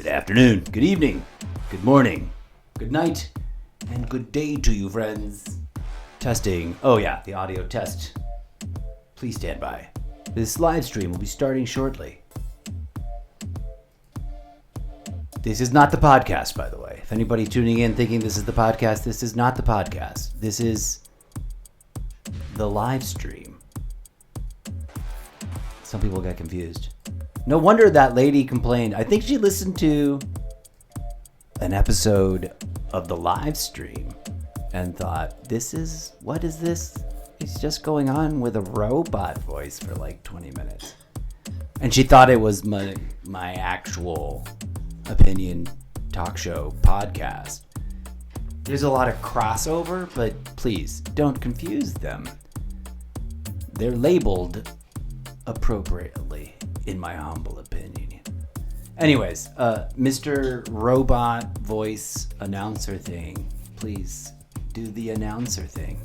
Good afternoon, good evening, good morning, good night, and good day to you, friends. Testing. Oh yeah, the audio test. Please stand by. This live stream will be starting shortly. This is not the podcast, by the way. If anybody's tuning in thinking this is the podcast, this is not the podcast. This is the live stream. Some people got confused. No wonder that lady complained. I think she listened to an episode of the live stream and thought, what is this? It's just going on with a robot voice for like 20 minutes. And she thought it was my actual opinion talk show podcast. There's a lot of crossover, but please don't confuse them. They're labeled appropriately, in my humble opinion. Anyways, Mr. Robot Voice Announcer thing, please do the announcer thing.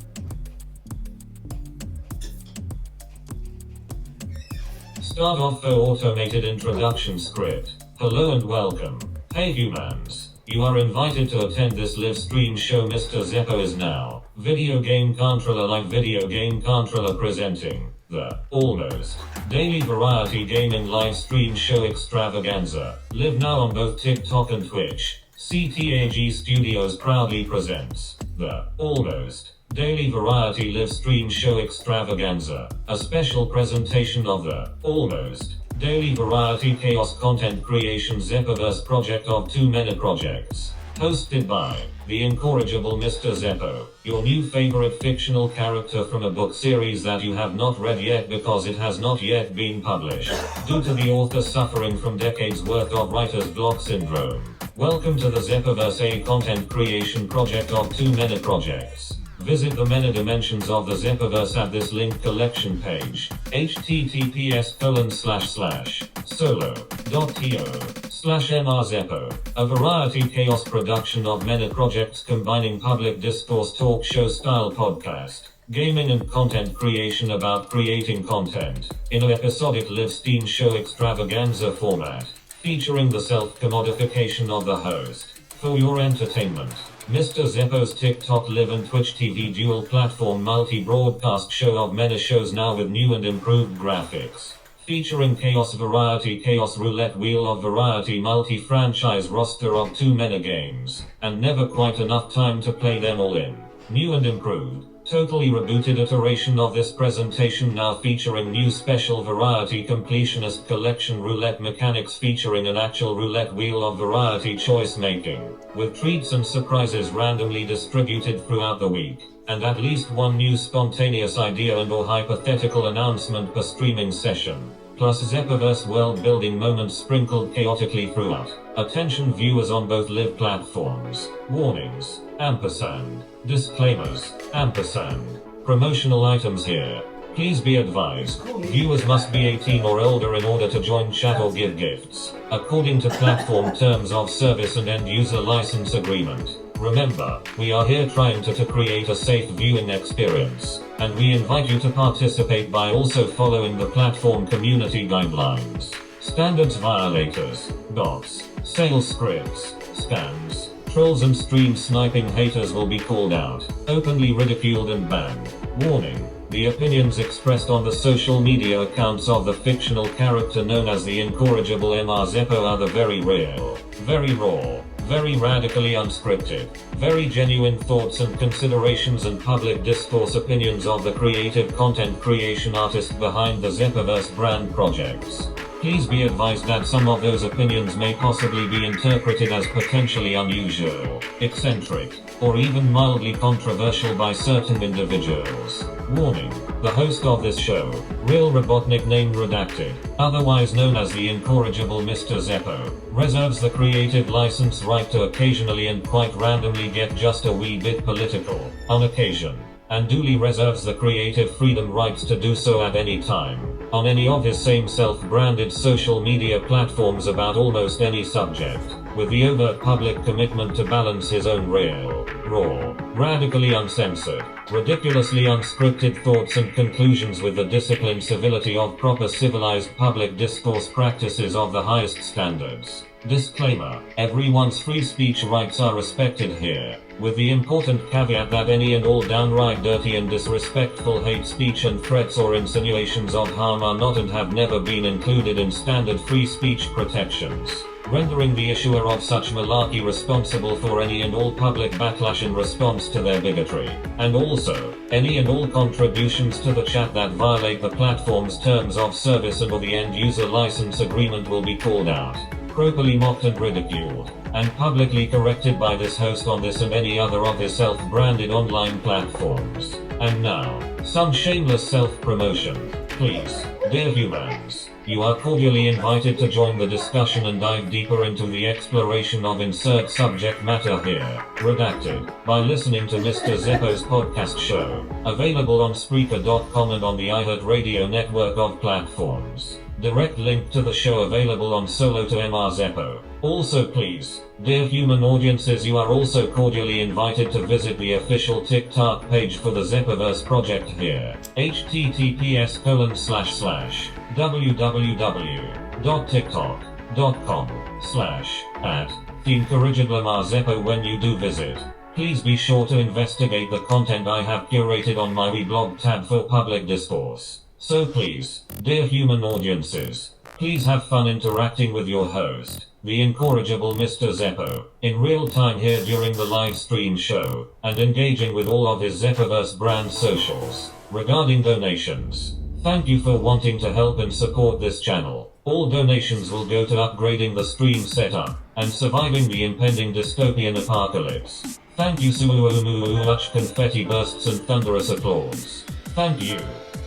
Start off the automated introduction script. Hello and welcome. Hey humans. You are invited to attend this live stream show. Mr. Zeppo is now Video Game Controller, like Video Game Controller, presenting the Almost Daily Variety Gaming Live Stream Show Extravaganza. Live now on both TikTok and Twitch. CTAG Studios proudly presents the Almost Daily Variety Live Stream Show Extravaganza, a special presentation of the Almost Daily Variety Chaos Content Creation Zeppoverse project of 2 meta projects. Hosted by the incorrigible Mr. Zeppo, your new favorite fictional character from a book series that you have not read yet because it has not yet been published, due to the author suffering from decades worth of writer's block syndrome. Welcome to the Zeppoverse, a content creation project of 2 meta projects. Visit the many dimensions of the Zeppoverse at this link collection page, https://solo.to/mrzeppo, a variety chaos production of many projects combining public discourse talk show style podcast, gaming and content creation about creating content, in an episodic live stream show extravaganza format, featuring the self-commodification of the host. For your entertainment, Mr. Zeppo's TikTok Live and Twitch TV dual platform multi-broadcast show of many shows now with new and improved graphics. Featuring Chaos Variety Chaos Roulette Wheel of Variety multi-franchise roster of 2 many games, and never quite enough time to play them all in. New and improved, totally rebooted iteration of this presentation now featuring new special variety completionist collection roulette mechanics featuring an actual roulette wheel of variety choice making, with treats and surprises randomly distributed throughout the week, and at least one new spontaneous idea and or hypothetical announcement per streaming session, plus Zeppoverse world building moments sprinkled chaotically throughout. Attention viewers on both live platforms. Warnings, ampersand, disclaimers, ampersand, promotional items here. Please be advised, viewers must be 18 or older in order to join chat or give gifts, according to platform terms of service and end user license agreement. Remember, we are here trying to create a safe viewing experience, and we invite you to participate by also following the platform community guidelines. Standards violators, bots, sales scripts, scams, trolls and stream sniping haters will be called out, openly ridiculed and banned. Warning, the opinions expressed on the social media accounts of the fictional character known as the incorrigible Mr. Zeppo are the very real, very raw, very radically unscripted, very genuine thoughts and considerations and public discourse opinions of the creative content creation artist behind the Zeppoverse brand projects. Please be advised that some of those opinions may possibly be interpreted as potentially unusual, eccentric, or even mildly controversial by certain individuals. Warning, the host of this show, real Robotnik name redacted, otherwise known as the incorrigible Mr. Zeppo, reserves the creative license right to occasionally and quite randomly get just a wee bit political, on occasion, and duly reserves the creative freedom rights to do so at any time, on any of his same self-branded social media platforms about almost any subject. with the overt public commitment to balance his own real, raw, radically uncensored, ridiculously unscripted thoughts and conclusions with the disciplined civility of proper civilized public discourse practices of the highest standards. Disclaimer: everyone's free speech rights are respected here, with the important caveat that any and all downright dirty and disrespectful hate speech and threats or insinuations of harm are not and have never been included in standard free speech protections, rendering the issuer of such malarkey responsible for any and all public backlash in response to their bigotry. And also, any and all contributions to the chat that violate the platform's terms of service and or the end-user license agreement will be called out, properly mocked and ridiculed, and publicly corrected by this host on this and any other of his self-branded online platforms. And now, some shameless self-promotion. Please, dear humans, you are cordially invited to join the discussion and dive deeper into the exploration of insert subject matter here, redacted, by listening to Mr. Zeppo's podcast show, available on Spreaker.com and on the iHeartRadio network of platforms. Direct link to the show available on Solo to Mr. Zeppo. Also please, dear human audiences, you are also cordially invited to visit the official TikTok page for the Zeppoverse project here. https://www.tiktok.com/@TheIncorrigibleMrZeppo. When you do visit, please be sure to investigate the content I have curated on my weblog tab for public discourse. So please, dear human audiences, please have fun interacting with your host, the incorrigible Mr. Zeppo, in real time here during the live stream show, and engaging with all of his Zeppoverse brand socials. Regarding donations, thank you for wanting to help and support this channel. All donations will go to upgrading the stream setup, and surviving the impending dystopian apocalypse. Thank you much confetti bursts and thunderous applause. Thank you.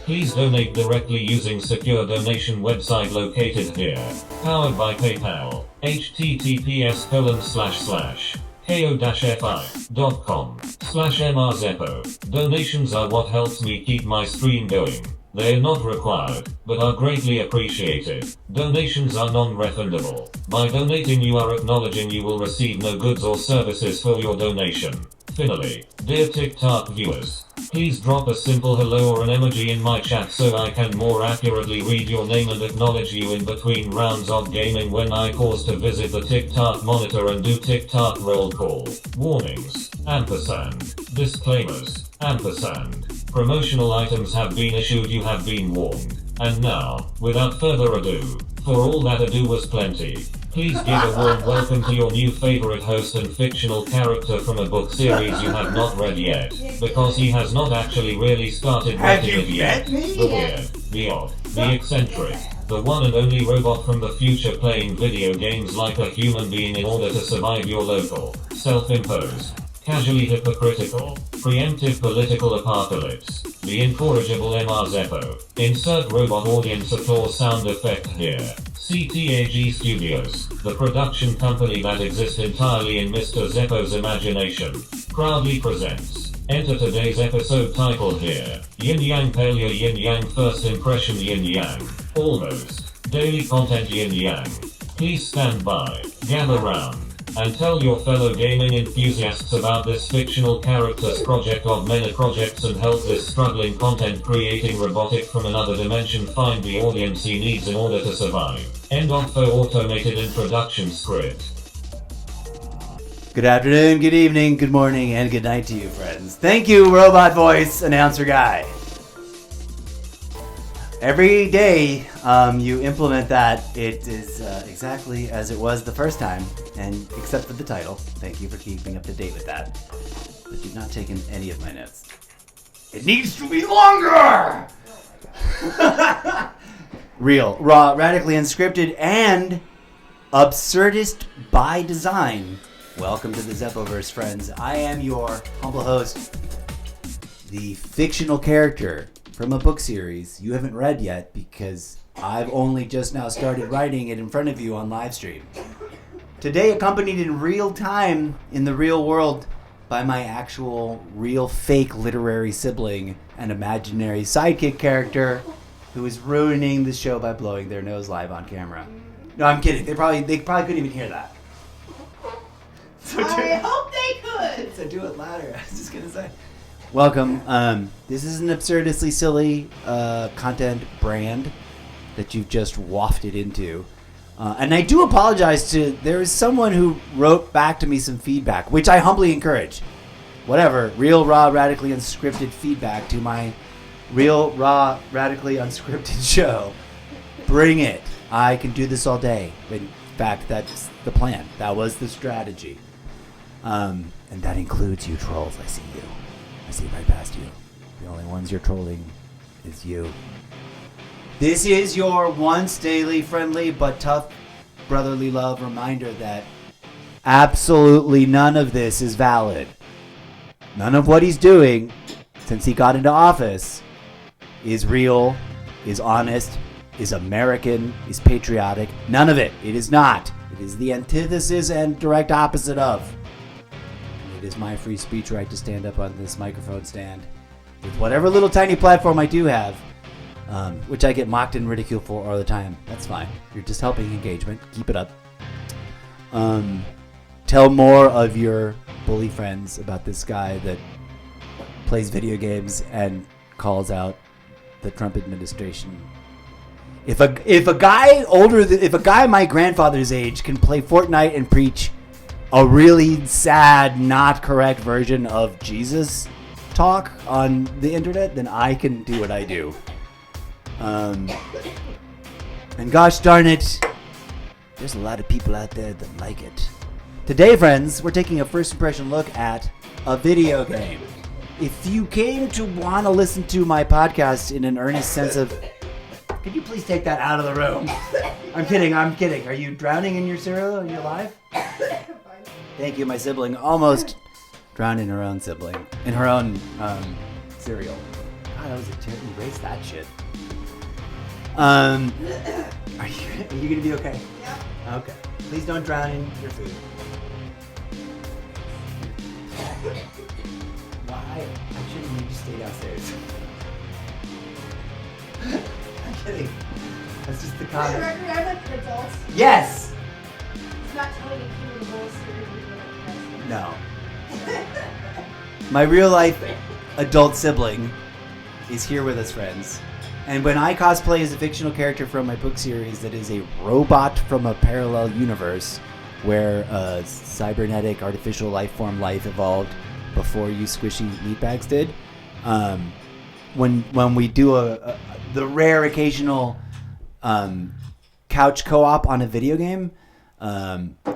Please donate directly using secure donation website located here. Powered by PayPal. https://ko-fi.com/mrzeppo. Donations are what helps me keep my stream going. They are not required, but are greatly appreciated. Donations are non-refundable. By donating, you are acknowledging you will receive no goods or services for your donation. Finally, dear TikTok viewers, please drop a simple hello or an emoji in my chat so I can more accurately read your name and acknowledge you in between rounds of gaming when I pause to visit the TikTok monitor and do TikTok roll call. Warnings, ampersand, disclaimers, ampersand. Promotional items have been issued, you have been warned. And now, without further ado, for all that ado was plenty, please give a warm welcome to your new favorite host and fictional character from a book series you have not read yet, because he has not actually really started writing it yet. The weird, the odd, the eccentric, the one and only robot from the future playing video games like a human being in order to survive your local, self-imposed, casually hypocritical, preemptive political apocalypse. The incorrigible Mr. Zeppo. Insert robot audience applause sound effect here. CTAG Studios, the production company that exists entirely in Mr. Zeppo's imagination, proudly presents. Enter today's episode title here. Yin Yang Palia Yin Yang First Impression Yin Yang. Almost. Daily content Yin Yang. Please stand by, gather round, and tell your fellow gaming enthusiasts about this fictional character's project of many projects and help this struggling content creating robotic from another dimension find the audience he needs in order to survive. End of automated introduction script. Good afternoon, good evening, good morning, and good night to you, friends. Thank you, robot voice announcer guy. Every day you implement that, it is exactly as it was the first time, and except for the title. Thank you for keeping up to date with that. But you've not taken any of my notes. It needs to be longer! Real, raw, radically unscripted, and absurdist by design. Welcome to the Zeppoverse, friends. I am your humble host, the fictional character from a book series you haven't read yet because I've only just now started writing it in front of you on live stream. Today accompanied in real time in the real world by my actual real fake literary sibling and imaginary sidekick character who is ruining the show by blowing their nose live on camera. No, I'm kidding. They probably couldn't even hear that. I hope they could. So do it louder. I was just gonna say. Welcome. This is an absurdly silly content brand that you've just wafted into. And I do apologize to, there is someone who wrote back to me some feedback, which I humbly encourage. Whatever, real, raw, radically unscripted feedback to my real, raw, radically unscripted show. Bring it. I can do this all day. In fact, that's the plan. That was the strategy. And that includes you trolls. I see you. I see right past you. The only ones you're trolling is you. This is your once daily friendly but tough brotherly love reminder that absolutely none of this is valid. None of what he's doing since he got into office is real, is honest, is American, is patriotic. None of it. It is not. It is the antithesis and direct opposite of. It is my free speech right to stand up on this microphone stand with whatever little tiny platform I do have. Which I get mocked and ridiculed for all the time. That's fine. You're just helping engagement. Keep it up. Tell more of your bully friends about this guy that plays video games and calls out the Trump administration. If a guy my grandfather's age can play Fortnite and preach a really sad, not correct version of Jesus talk on the internet, then I can do what I do. And gosh darn it, there's a lot of people out there that like it. Today, friends, we're taking a first impression look at a video game. If you came to want to listen to my podcast in an earnest sense of... Could you please take that out of the room? I'm kidding. Are you drowning in your cereal? Are you alive? Thank you, my sibling. Almost drowned in her own sibling. In her own cereal. God, that was a terrible... Erase that shit. Are you gonna be okay? Yeah. Okay. Please don't drown in your food. Why? I shouldn't need to stay downstairs. I'm kidding. That's just the comment. I like the adults. Yes. It's not telling you the rules. No. My real life adult sibling is here with us, friends. And when I cosplay as a fictional character from my book series that is a robot from a parallel universe where a cybernetic artificial life form life evolved before you squishy meatbags did, when we do the rare occasional couch co-op on a video game,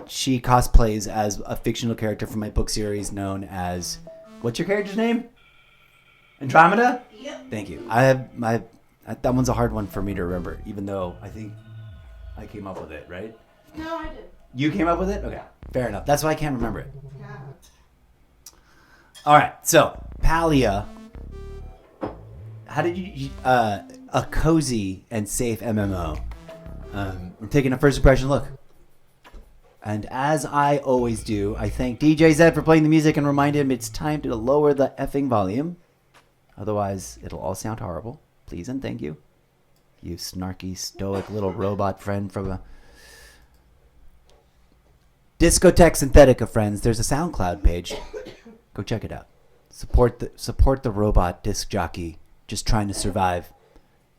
she cosplays as a fictional character from my book series known as... What's your character's name? Andromeda? Yep. Thank you. That one's a hard one for me to remember, even though I think I came up with it, right? No, I did. You came up with it? Okay, fair enough. That's why I can't remember it. Yeah. All right, so Palia. How did you... a cozy and safe MMO. We're taking a first impression look. And as I always do, I thank DJ Zed for playing the music and remind him it's time to lower the effing volume. Otherwise, it'll all sound horrible. Please and thank you. You snarky, stoic little robot friend from a... Discotheque Synthetica, friends. There's a SoundCloud page. Go check it out. Support the robot disc jockey just trying to survive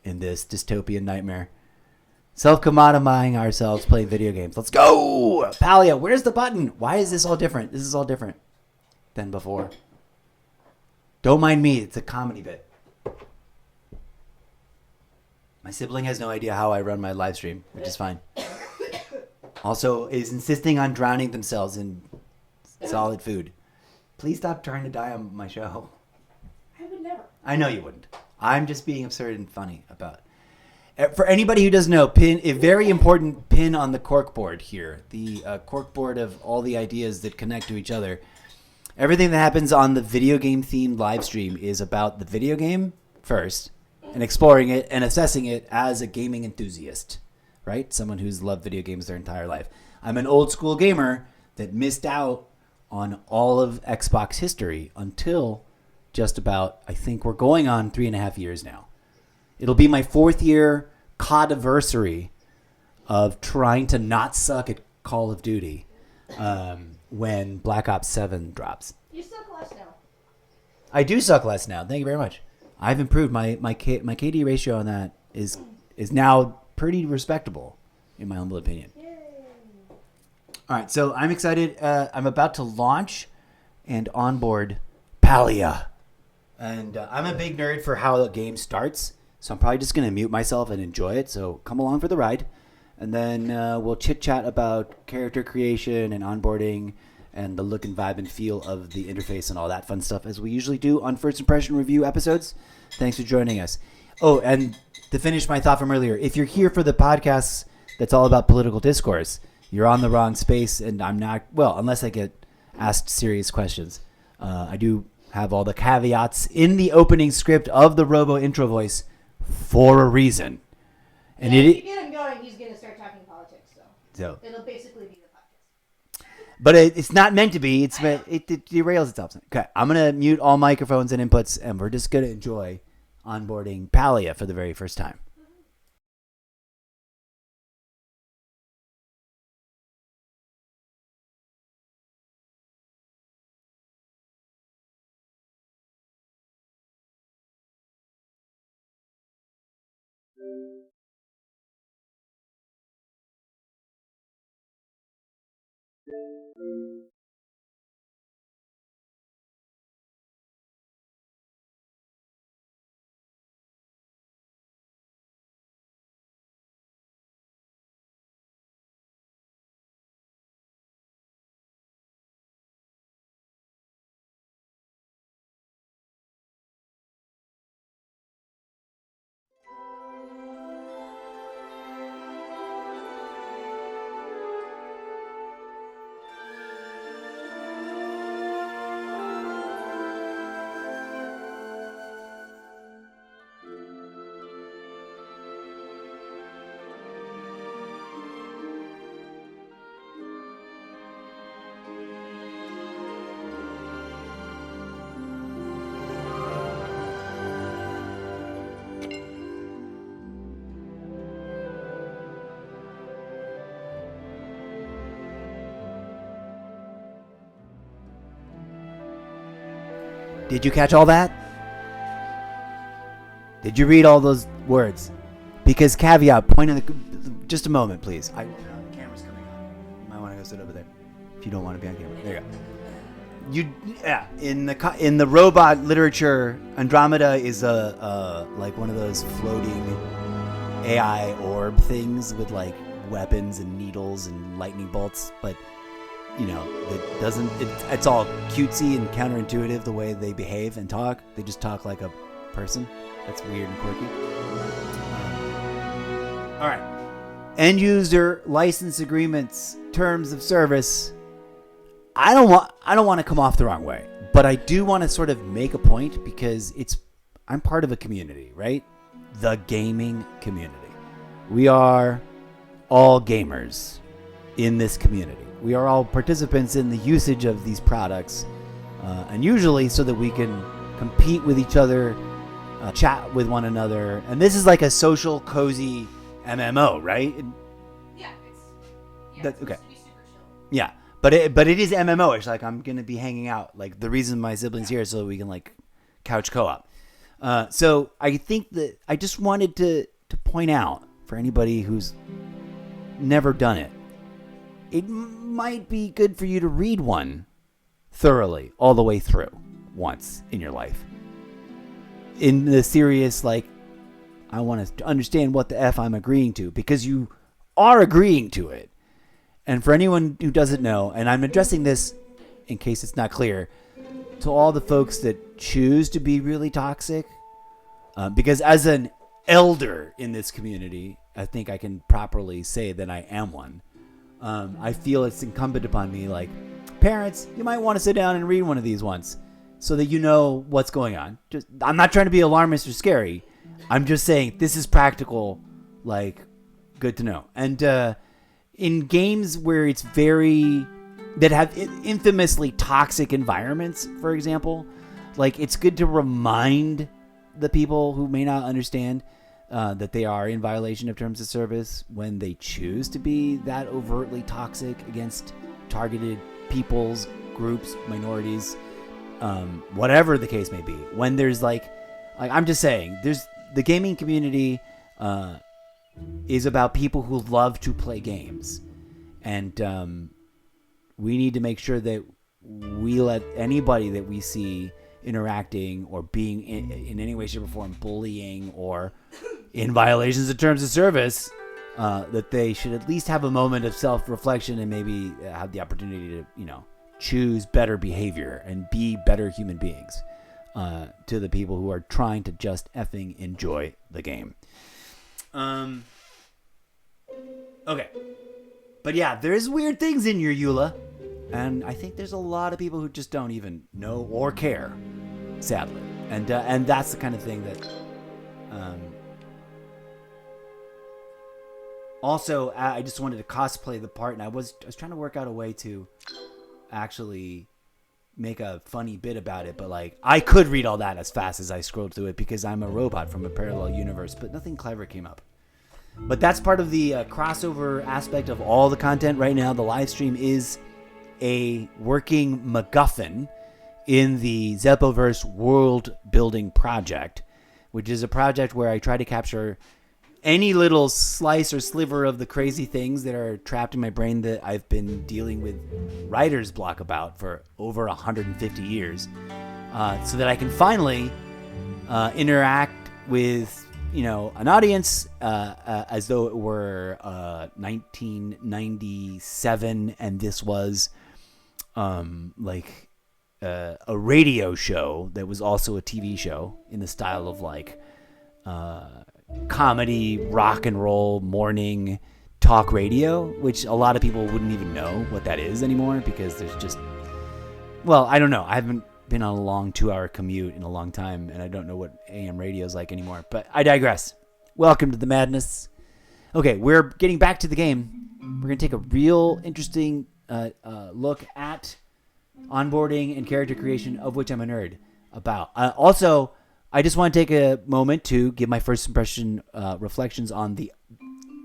in this dystopian nightmare. Self-commodifying ourselves playing video games. Let's go! Palia, where's the button? Why is this all different? This is all different than before. Don't mind me. It's a comedy bit. My sibling has no idea how I run my live stream, which is fine. Also, is insisting on drowning themselves in solid food. Please stop trying to die on my show. I would never. I know you wouldn't. I'm just being absurd and funny about it. For anybody who doesn't know, a very important pin on the corkboard here. The corkboard of all the ideas that connect to each other. Everything that happens on the video game themed live stream is about the video game first, and exploring it and assessing it as a gaming enthusiast, right? Someone who's loved video games their entire life. I'm an old school gamer that missed out on all of Xbox history until just about, I think we're going on 3.5 years now. It'll be my 4th year COD-versary of trying to not suck at Call of Duty. when Black Ops 7 drops. You suck less now. I do suck less now. Thank you very much. I've improved. My KD ratio on that is now pretty respectable, in my humble opinion. Yay. All right, so I'm excited. I'm about to launch and onboard Palia. And I'm a big nerd for how the game starts, so I'm probably just going to mute myself and enjoy it. So come along for the ride. And then we'll chit-chat about character creation and onboarding and the look and vibe and feel of the interface and all that fun stuff, as we usually do on First Impression Review episodes. Thanks for joining us. Oh, and to finish my thought from earlier, if you're here for the podcast that's all about political discourse, you're on the wrong space, and I'm not, well, unless I get asked serious questions. I do have all the caveats in the opening script of the Robo intro voice for a reason. And If it you get him going, he's going to start talking politics, so, it'll basically be the podcast. but it's not meant to be. It derails itself. Okay, I'm gonna mute all microphones and inputs, and we're just gonna enjoy onboarding Palia for the very first time. Did you catch all that? Did you read all those words? Because caveat, point in the... Just a moment, please. The camera's coming on. You might want to go sit over there if you don't want to be on camera. There you go. In the robot literature, Andromeda is like one of those floating AI orb things with like weapons and needles and lightning bolts, but you know, it doesn't. It's all cutesy and counterintuitive the way they behave and talk. They just talk like a person. That's weird and quirky. All right. End user license agreements, terms of service. I don't want to come off the wrong way, but I do want to sort of make a point because I'm part of a community, right? The gaming community. We are all gamers in this community. We are all participants in the usage of these products, and usually so that we can compete with each other, chat with one another. And this is like a social, cozy MMO, right? Yeah, That's okay. supposed to be super chill. Yeah, but it is MMO. It's like I'm gonna be hanging out. Like the reason my siblings here is so that we can like couch co-op. So I think that I just wanted to point out for anybody who's never done it, it might be good for you to read one thoroughly all the way through once in your life. In the serious, like, I want to understand what the F I'm agreeing to, because you are agreeing to it. And for anyone who doesn't know, and I'm addressing this in case it's not clear, to all the folks that choose to be really toxic, because as an elder in this community, I think I can properly say that I am one. I feel it's incumbent upon me, like, parents, you might want to sit down and read one of these once so that you know what's going on. I'm not trying to be alarmist or scary. I'm just saying this is practical, like, good to know. And in games where it's that have infamously toxic environments, for example, like, it's good to remind the people who may not understand that they are in violation of terms of service when they choose to be that overtly toxic against targeted peoples, groups, minorities, whatever the case may be. When there's like I'm just saying, there's the gaming community is about people who love to play games, and we need to make sure that we let anybody that we see interacting or being in any way, shape, or form bullying or in violations of terms of service, that they should at least have a moment of self-reflection and maybe have the opportunity to, choose better behavior and be better human beings to the people who are trying to just effing enjoy the game. Okay. But yeah, there's weird things in your EULA. And I think there's a lot of people who just don't even know or care, sadly. And that's the kind of thing that... Also, I just wanted to cosplay the part, and I was trying to work out a way to actually make a funny bit about it, but like I could read all that as fast as I scrolled through it because I'm a robot from a parallel universe, but nothing clever came up. But that's part of the crossover aspect of all the content right now. The live stream is a working MacGuffin in the Zeppoverse world building project, which is a project where I try to capture any little slice or sliver of the crazy things that are trapped in my brain that I've been dealing with writer's block about for over 150 years, so that I can finally interact with an audience as though it were 1997 and this was like a radio show that was also a TV show in the style of like comedy, rock and roll, morning talk radio, which a lot of people wouldn't even know what that is anymore because there's just, well, I don't know. I haven't been on a long 2-hour commute in a long time, and I don't know what AM radio is like anymore, but I digress. Welcome to the madness. Okay, we're getting back to the game. We're going to take a real interesting look at onboarding and character creation, of which I'm a nerd about. Also, I just want to take a moment to give my first impression reflections on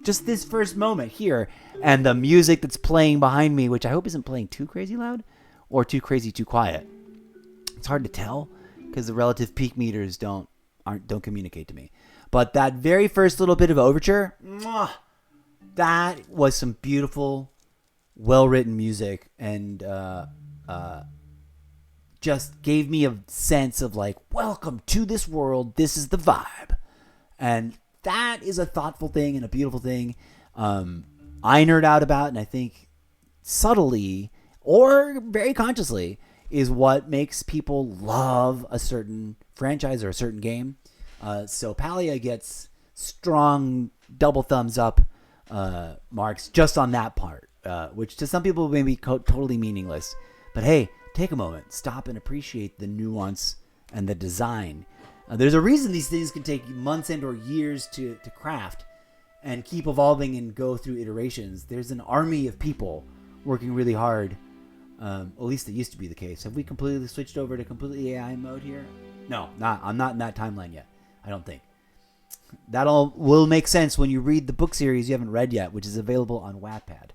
just this first moment here and the music that's playing behind me, which I hope isn't playing too crazy loud or too crazy too quiet. It's hard to tell because the relative peak meters don't communicate to me. But that very first little bit of overture, that was some beautiful, well-written music, and just gave me a sense of like, welcome to this world. This is the vibe. And that is a thoughtful thing and a beautiful thing. I nerd out about, and I think subtly or very consciously is what makes people love a certain franchise or a certain game. So Palia gets strong double thumbs up marks just on that part, which to some people may be totally meaningless. But hey, take a moment, stop and appreciate the nuance and the design. There's a reason these things can take months and or years to craft and keep evolving and go through iterations. There's an army of people working really hard. At least it used to be the case. Have we completely switched over to completely AI mode here? No, I'm not in that timeline yet. I don't think. That all will make sense when you read the book series you haven't read yet, which is available on Wattpad.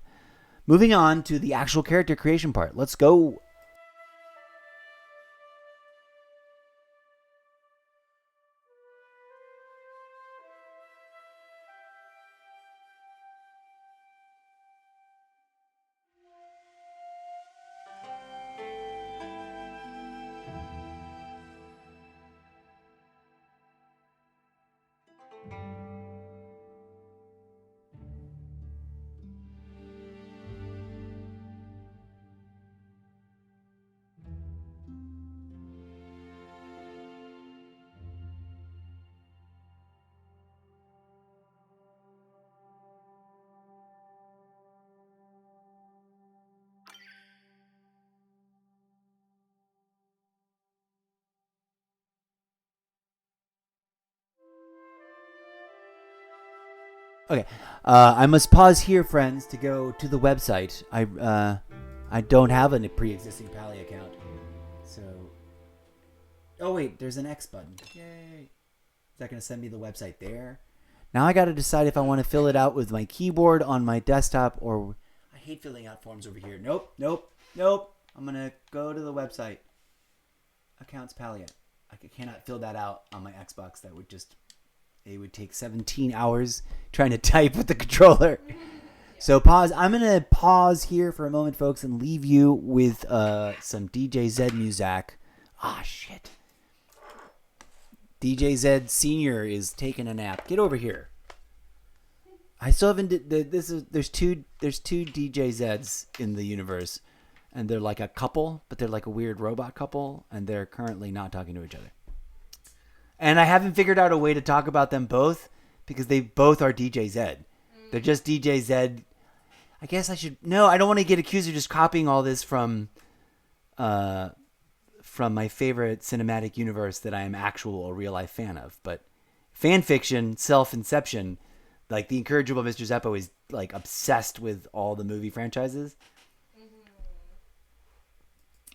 Moving on to the actual character creation part. Let's go. Okay, I must pause here, friends, to go to the website. I don't have a pre-existing Palia account, so. Oh wait, there's an X button. Yay! Is that gonna send me the website there? Now I got to decide if I want to fill it out with my keyboard on my desktop or. I hate filling out forms over here. Nope. I'm going to go to the website. Accounts Palia. I cannot fill that out on my Xbox. It would take 17 hours trying to type with the controller. So pause. I'm going to pause here for a moment, folks, and leave you with some DJ Zed music. Ah, shit. DJ Zed Senior is taking a nap. Get over here. I still haven't. There's two DJ Zeds in the universe, and they're like a couple, but they're like a weird robot couple, and they're currently not talking to each other. And I haven't figured out a way to talk about them both because they both are DJ Zed. They're just DJ Zed. I guess I should. No, I don't want to get accused of just copying all this from my favorite cinematic universe that I am actual or real life fan of. But fan fiction, self-inception. Like, the incorrigible Mr. Zeppo is, like, obsessed with all the movie franchises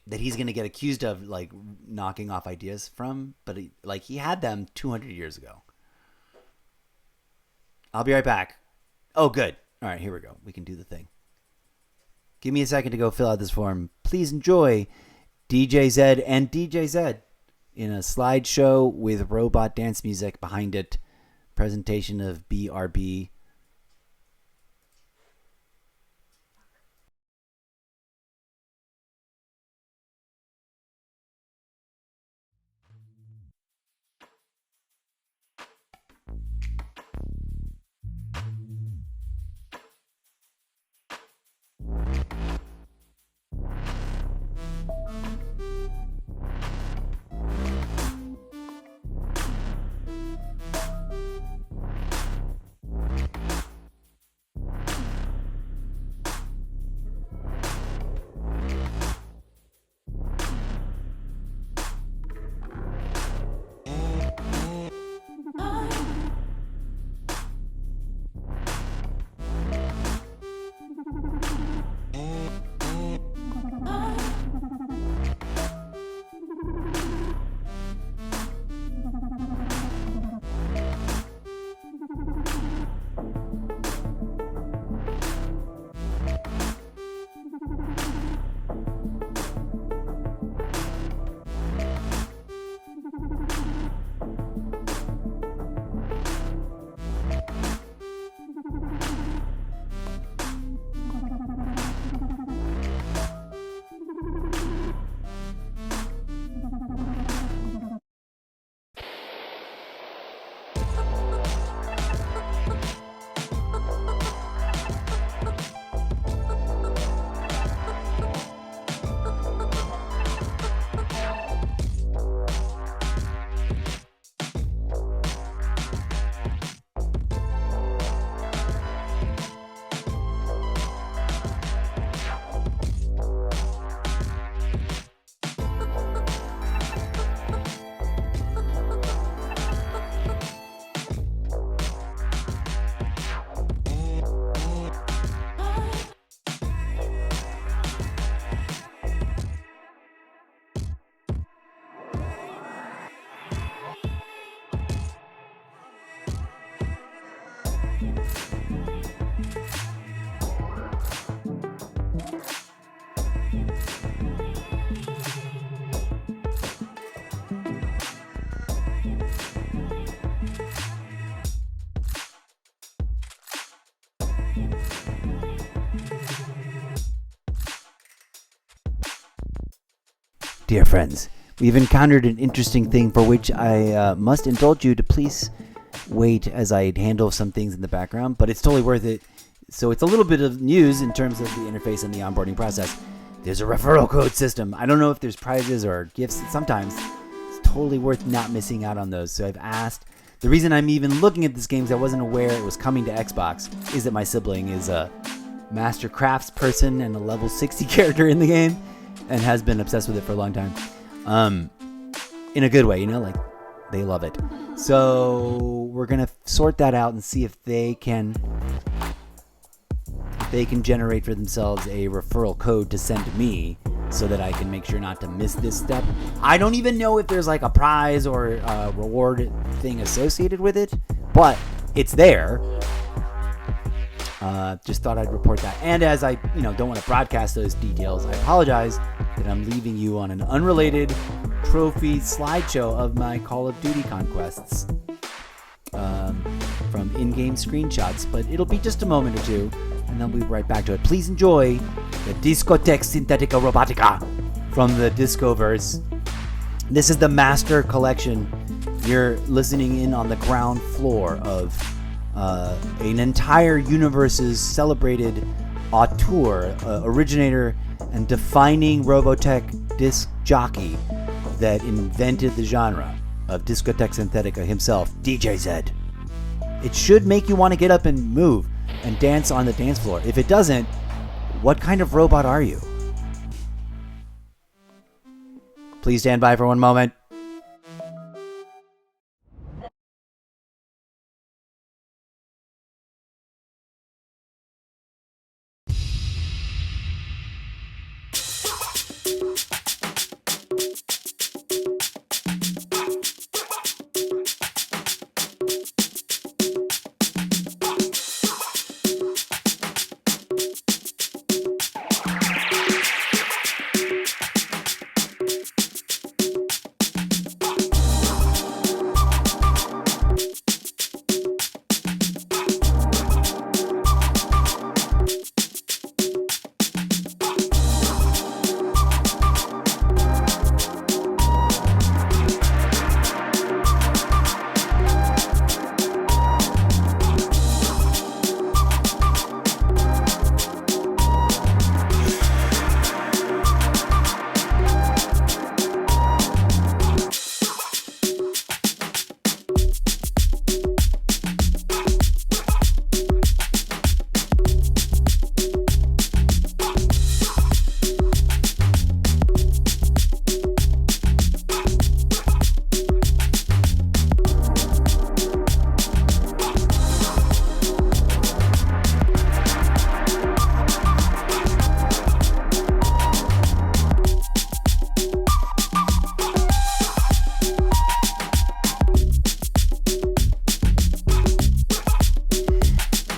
that he's going to get accused of, like, knocking off ideas from. But, he had them 200 years ago. I'll be right back. Oh, good. All right, here we go. We can do the thing. Give me a second to go fill out this form. Please enjoy DJ Zed and DJ Zed in a slideshow with robot dance music behind it. Presentation of BRB. Dear friends, we've encountered an interesting thing for which I must indulge you to please wait as I handle some things in the background, but it's totally worth it. So it's a little bit of news in terms of the interface and the onboarding process. There's a referral code system. I don't know if there's prizes or gifts. Sometimes it's totally worth not missing out on those. So I've asked. The reason I'm even looking at this game is I wasn't aware it was coming to Xbox, is that my sibling is a master crafts person and a level 60 character in the game and has been obsessed with it for a long time. In a good way, like they love it. So we're going to sort that out and see if they can generate for themselves a referral code to send to me so that I can make sure not to miss this step. I don't even know if there's like a prize or a reward thing associated with it, but it's there. Just thought I'd report that. And as I, don't want to broadcast those details, I apologize that I'm leaving you on an unrelated trophy slideshow of my Call of Duty conquests from in-game screenshots. But it'll be just a moment or two, and then we'll be right back to it. Please enjoy the Discotheque Synthetica Robotica from the Discoverse. This is the Master Collection. You're listening in on the ground floor of an entire universe's celebrated auteur, originator, and defining Robotech disc jockey that invented the genre of Discotheque Synthetica himself, DJ Zed. It should make you want to get up and move and dance on the dance floor. If it doesn't, what kind of robot are you? Please stand by for one moment.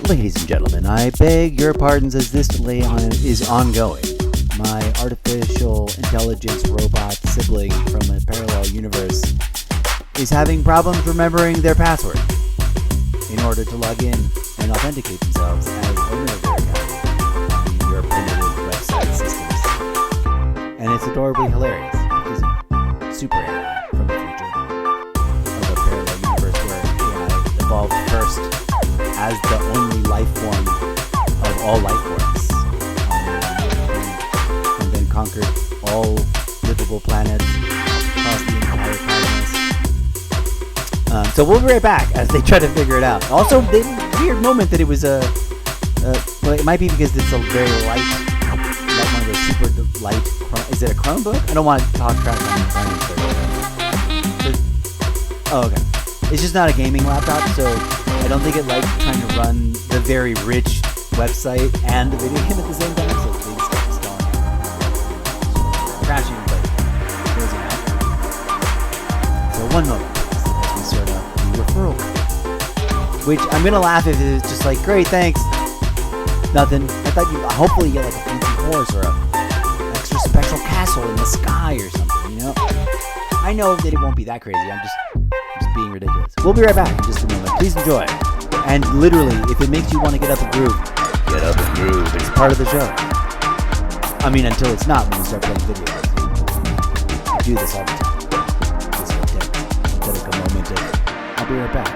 Ladies and gentlemen, I beg your pardons as this delay is ongoing. My artificial intelligence robot sibling from a parallel universe is having problems remembering their password in order to log in and authenticate themselves as owner of their account on your primitive website systems. And it's adorably hilarious because it's super AI from the future of a parallel universe where AI evolved first as the only life form of all life forms, and then conquered all livable planets across the entire cosmos. So we'll be right back as they try to figure it out. Also, the weird moment that it was well, it might be because it's a very light, like one of those super light. Is it a Chromebook? I don't want to talk crap on the Oh, okay. It's just not a gaming laptop, so I don't think it likes trying to run the very rich website and the video game at the same time, so things start stalling out. Crashing, but closing out. So one moment, as we sort of the referral code. Which I'm gonna laugh if it's just like, great, thanks. Nothing. I thought hopefully you get like a fancy horse or a extra special castle in the sky or something, I know that it won't be that crazy, I'm just being ridiculous. We'll be right back in just a moment. Please enjoy. And literally, if it makes you want to get up and groove, get up and groove. It's part of the show. I mean, until it's not when we start playing video games. We do this all the time. Just take a moment. I'll be right back.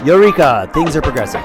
Eureka! Things are progressing.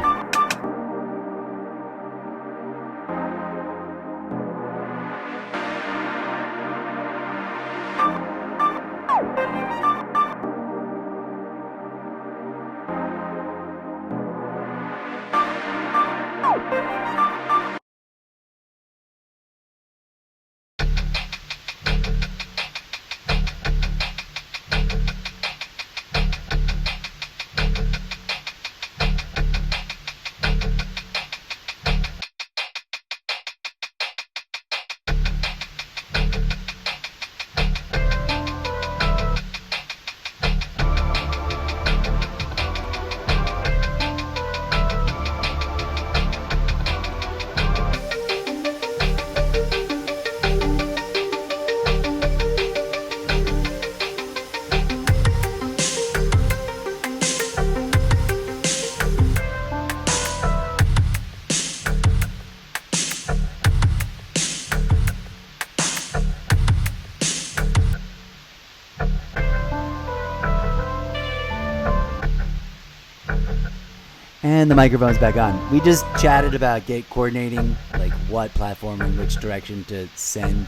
And the microphone's back on. We just chatted about coordinating, like what platform and which direction to send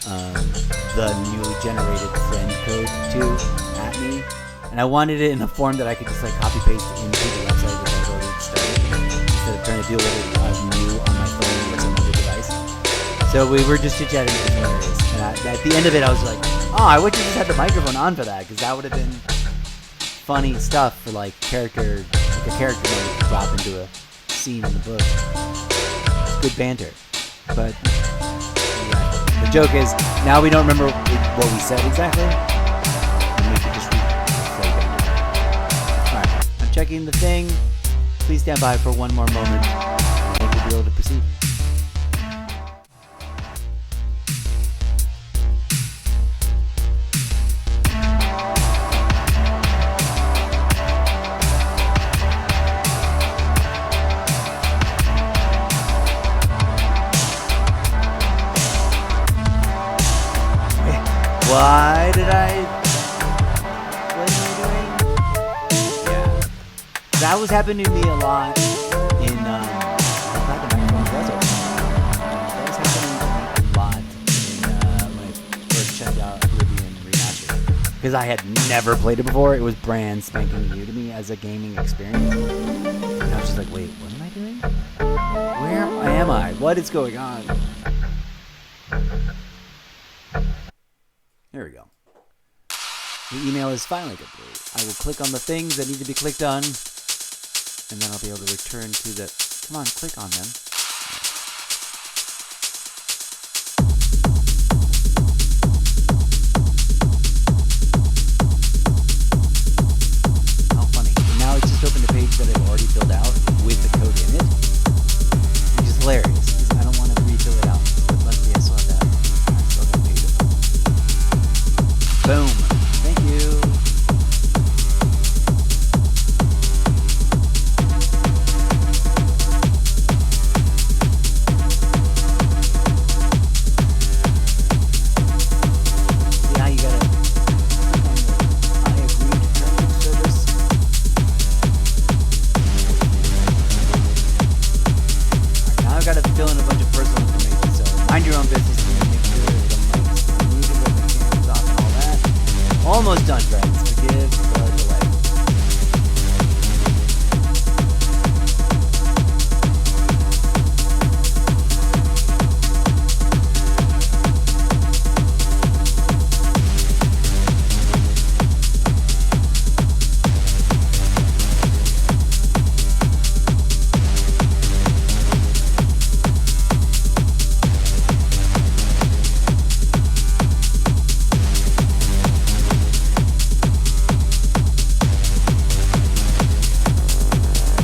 the newly generated friend code to at me. And I wanted it in a form that I could just like copy paste into the website that I've already started instead of trying to deal with it new on my phone or some other device. So we were just chit-chatting. It was hilarious. And at the end of it, I was like, oh, I wish you just had the microphone on for that, because that would have been funny stuff for like a character mode to drop into a scene in the book. It's good banter. But yeah, the joke is, now we don't remember what we said exactly. And we could just replay banter. Alright, I'm checking the thing. Please stand by for one more moment. I think we'll be able to proceed. Why did I... What am I doing? Yeah. That was happening to me a lot in... I'm glad the microphone was open. That was happening to me a lot in, when I first checked out Oblivion Remastered. Because I had never played it before. It was brand spanking new to me as a gaming experience. And I was just like, wait, what am I doing? Where am I? What is going on? There we go. The email is finally complete. I will click on the things that need to be clicked on, and then I'll be able to return to the... Come on, click on them. How funny. And now it's just opened a page that I've already filled out with the code in it, which is hilarious, because I don't want to refill it out. But luckily I still have that. I still got the page open. Boom. Thank you. Yeah, you gotta I agree to terms of service. Alright, now I've got to fill in a bunch of personal information, so mind your own business. Almost done, friends. Forgive the delay.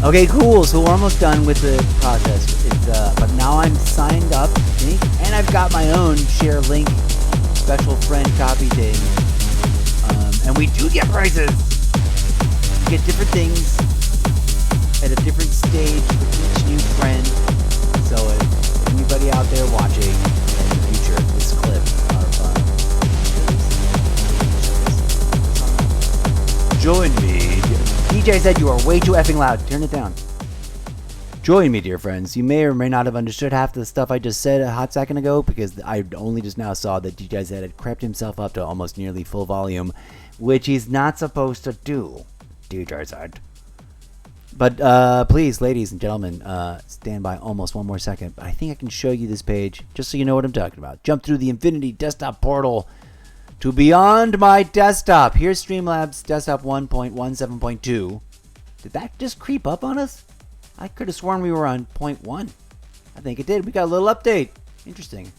Okay, cool. So we're almost done with the process. But now I'm signed up, I think, and I've got my own share link special friend copy thing. And we do get prizes. We get different things at a different stage for each new friend. So if anybody out there watching in the future, this clip of join me. DJ said you are way too effing loud. Turn it down. Join me, dear friends. You may or may not have understood half the stuff I just said a hot second ago, because I only just now saw that DJ said had crept himself up to almost nearly full volume, which he's not supposed to do. DJ said. But please, ladies and gentlemen, stand by almost one more second. I think I can show you this page just so you know what I'm talking about. Jump through the Infinity Desktop portal to beyond my desktop. Here's Streamlabs Desktop 1.17.2. Did that just creep up on us? I could have sworn we were on 0.1. I think it did. We got a little update. Interesting.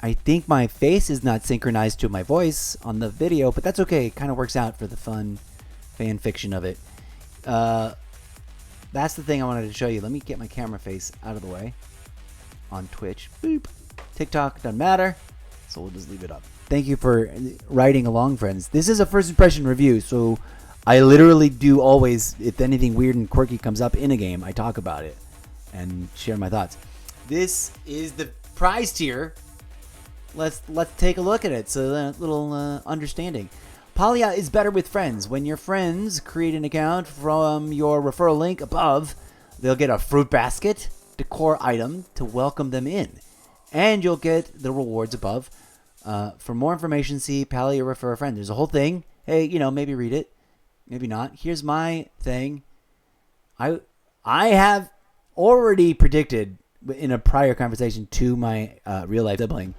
I think my face is not synchronized to my voice on the video, but that's okay. It kind of works out for the fun fan fiction of it. That's the thing I wanted to show you. Let me get my camera face out of the way on Twitch. Boop. TikTok, doesn't matter. So we'll just leave it up. Thank you for riding along, friends. This is a first impression review, so I literally do always, if anything weird and quirky comes up in a game, I talk about it and share my thoughts. This is the prize tier. Let's take a look at it. So a little understanding. Palia is better with friends. When your friends create an account from your referral link above, they'll get a fruit basket decor item to welcome them in. And you'll get the rewards above. For more information, see Palia Refer a Friend. There's a whole thing. Hey, maybe read it. Maybe not. Here's my thing. I have already predicted in a prior conversation to my real life sibling,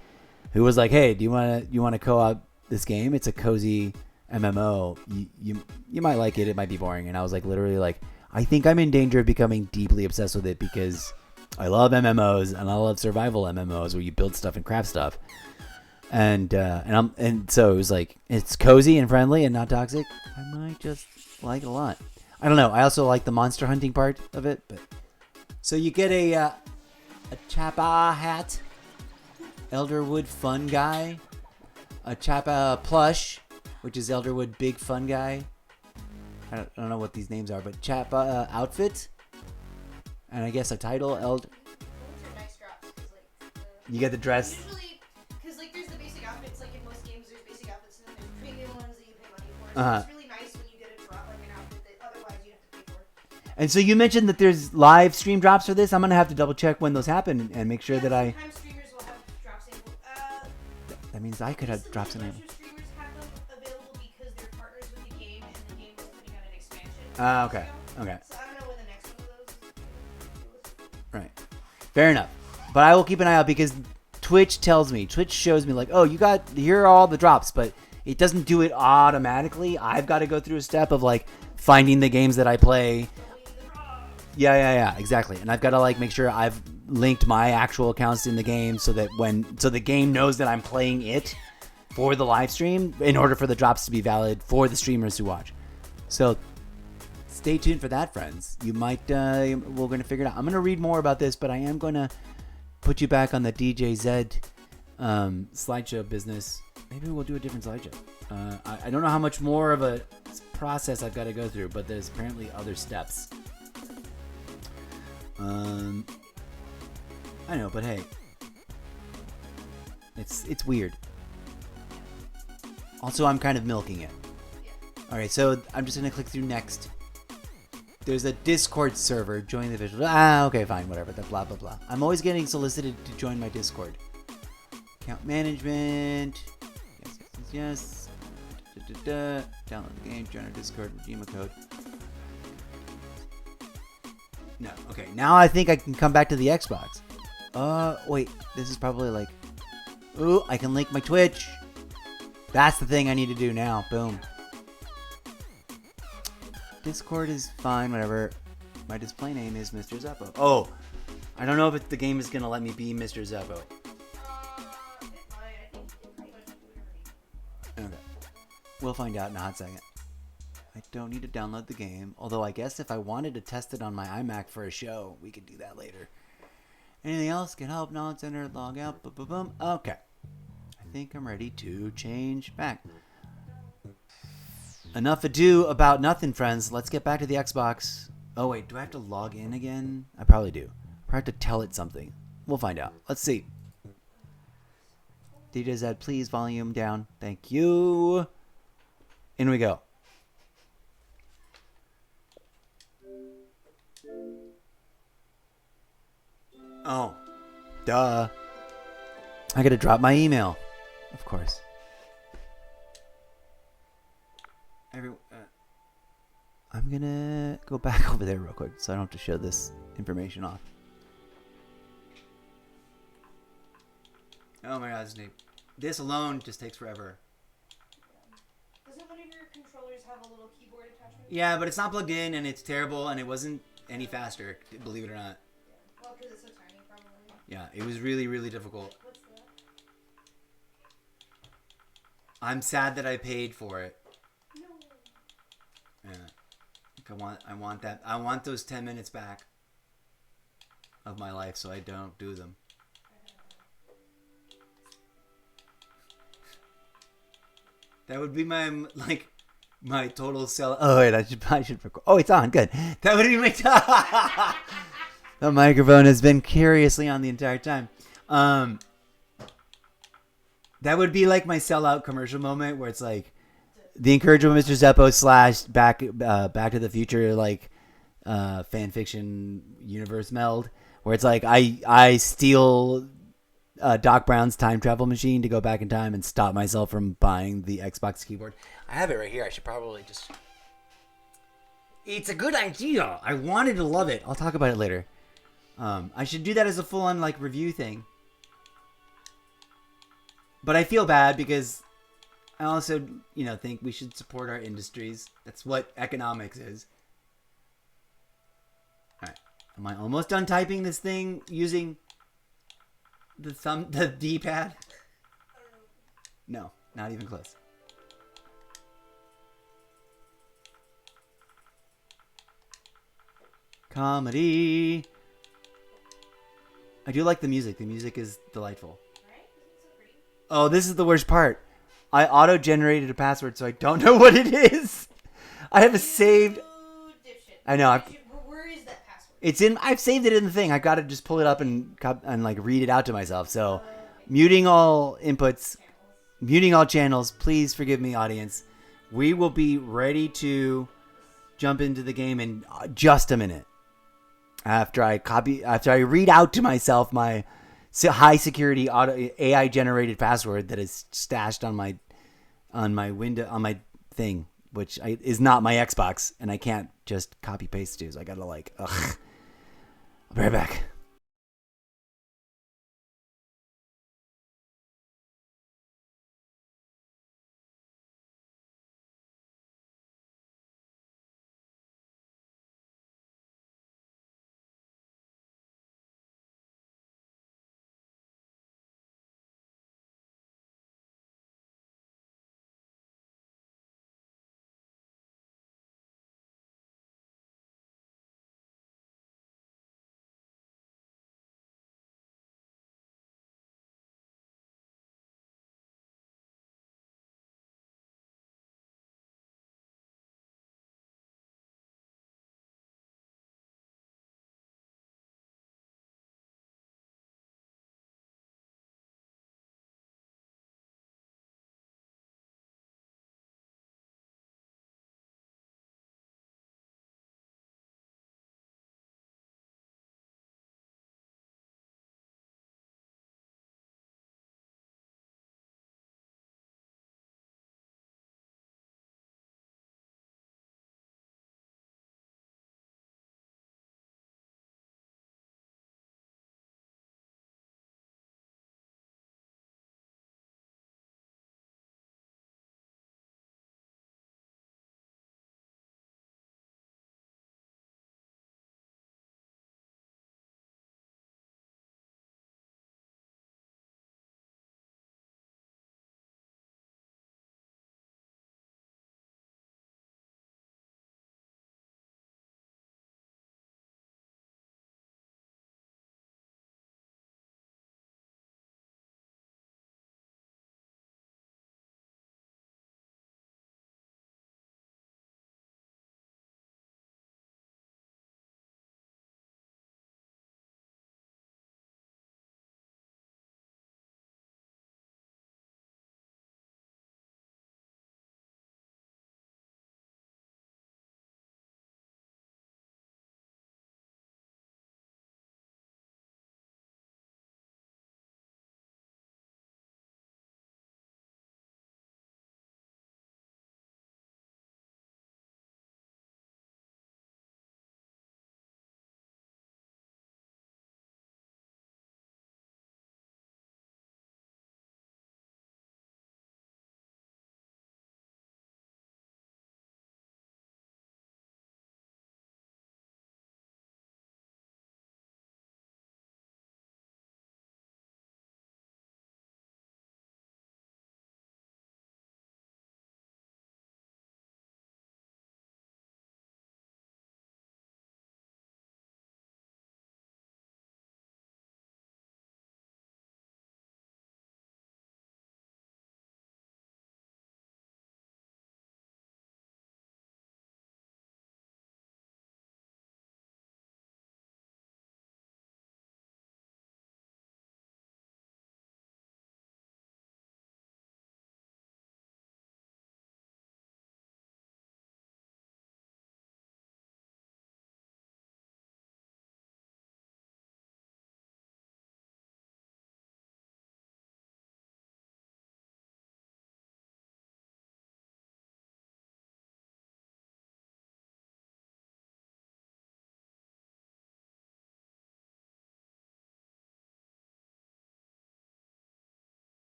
who was like, "Hey, do you want to co-op this game? It's a cozy MMO. You might like it. It might be boring." And I was like, literally, like, I think I'm in danger of becoming deeply obsessed with it because I love MMOs and I love survival MMOs where you build stuff and craft stuff. And so it was like, it's cozy and friendly and not toxic. I might just like it a lot. I don't know. I also like the monster hunting part of it. But so you get a Chappa hat, Elderwood Fun Guy, a Chappa plush, which is Elderwood Big Fun Guy. I don't know what these names are, but Chappa outfit, and I guess a title. Those are nice drops. 'Cause, like, You get the dress. usually, because like there's the basic outfits. Like in most games, there's basic outfits, and then there's premium ones that you pay money for. So it's really nice when you get a drop like an outfit that otherwise you have to pay for. And so you mentioned that there's live stream drops for this. I'm gonna have to double check when those happen and make sure that I. Sometimes streamers will have drops enabled. That means I could have drops in it. Streamers have them available because they're partners with the game, and the game is putting out an expansion. Okay. Okay. So I don't know when the next one of those is. Right. Fair enough. But I will keep an eye out because Twitch shows me like, oh, here are all the drops, but it doesn't do it automatically. I've got to go through a step of like finding the games that I play. Yeah, exactly. And I've got to like make sure I've linked my actual accounts in the game so that so the game knows that I'm playing it for the live stream in order for the drops to be valid for the streamers who watch. So stay tuned for that, friends. You might, we're going to figure it out. I'm going to read more about this, but I am going to put you back on the DJ Zed slideshow business. Maybe we'll do a different slideshow. I don't know how much more of a process I've got to go through, but there's apparently other steps. I know, but hey, it's weird. Also, I'm kind of milking it. Alright, so I'm just going to click through next. There's a Discord server. Join the visual. Okay, fine, whatever. That blah, blah, blah. I'm always getting solicited to join my Discord. Account management. Yes. Download the game. Join our Discord. Redeem a code. No. Okay, now I think I can come back to the Xbox. Wait. This is probably like... Ooh, I can link my Twitch. That's the thing I need to do now. Boom. Discord is fine, whatever. My display name is Mr. Zeppo. Oh, I don't know if the game is going to let me be Mr. Zeppo. Okay. We'll find out in a hot second. I don't need to download the game. Although I guess if I wanted to test it on my iMac for a show, we could do that later. Anything else? Get help, knowledge center, log out, boom, boom, boom. Okay. I think I'm ready to change back. Enough ado about nothing, friends. Let's get back to the Xbox. Oh, wait. Do I have to log in again? I probably do. I have to tell it something. We'll find out. Let's see. DJ Zed, please volume down. Thank you. In we go. Oh. Duh. I gotta drop my email. Of course. I'm gonna go back over there real quick so I don't have to show this information off. Oh my god, this alone just takes forever. Doesn't one of your controllers have a little keyboard attachment? Yeah, but it's not plugged in and it's terrible and it wasn't any faster, believe it or not. Yeah. Well, because it's so tiny, probably. Yeah, it was really, really difficult. What's that? I'm sad that I paid for it. No. Yeah. I want that. I want those 10 minutes back of my life so I don't do them. That would be my total sell. Oh wait, I should record. Oh, it's on. Good. That would be my. The microphone has been curiously on the entire time. That would be like my sellout commercial moment where it's like, the Incorrigible Mr. Zeppo slash Back to the Future like fan fiction universe meld, where it's like I steal Doc Brown's time travel machine to go back in time and stop myself from buying the Xbox keyboard. I have it right here. I should probably just. It's a good idea. I wanted to love it. I'll talk about it later. I should do that as a full-on like review thing. But I feel bad because I also, think we should support our industries. That's what economics is. All right. Am I almost done typing this thing using the D-pad? No, not even close. Comedy. I do like the music. The music is delightful. Right? Isn't it so pretty? Oh, this is the worst part. I auto-generated a password, so I don't know what it is. I have a saved. Dipshit. I know. Where is that password? It's in. I've saved it in the thing. I got to just pull it up and like read it out to myself. So, muting all inputs, muting all channels. Please forgive me, audience. We will be ready to jump into the game in just a minute. After I read out to myself my high security auto AI generated password that is stashed on my window on my thing, which is not my Xbox, and I can't just copy paste to. So I gotta I'll be right back.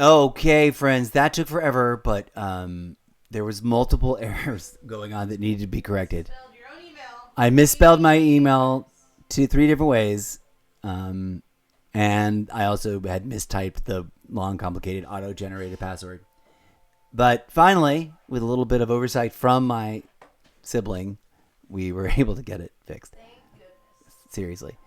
Okay, friends, that took forever, but there was multiple errors going on that needed to be corrected. Spelled your own email. I misspelled my email 3 different ways, and I also had mistyped the long, complicated auto-generated password. But finally, with a little bit of oversight from my sibling, we were able to get it fixed. Thank goodness. Seriously.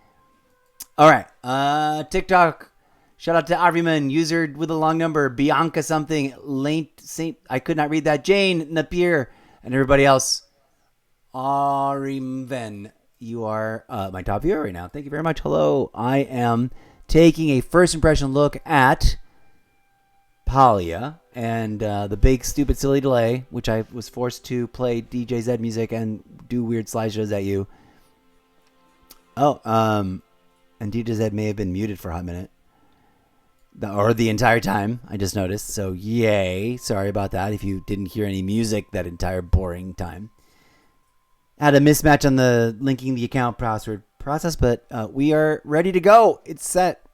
All right. TikTok. Shout out to Arviman, user with a long number, Bianca something, Laint Saint. I could not read that. Jane Napier, and everybody else. Arimven, you are my top viewer right now. Thank you very much. Hello. I am taking a first impression look at Palia and the big stupid silly delay, which I was forced to play DJ Zed music and do weird slideshows at you. Oh, and DJ Zed may have been muted for a hot minute. Or the entire time, I just noticed. So, yay. Sorry about that if you didn't hear any music that entire boring time. Had a mismatch on the linking the account password process, but we are ready to go. It's set.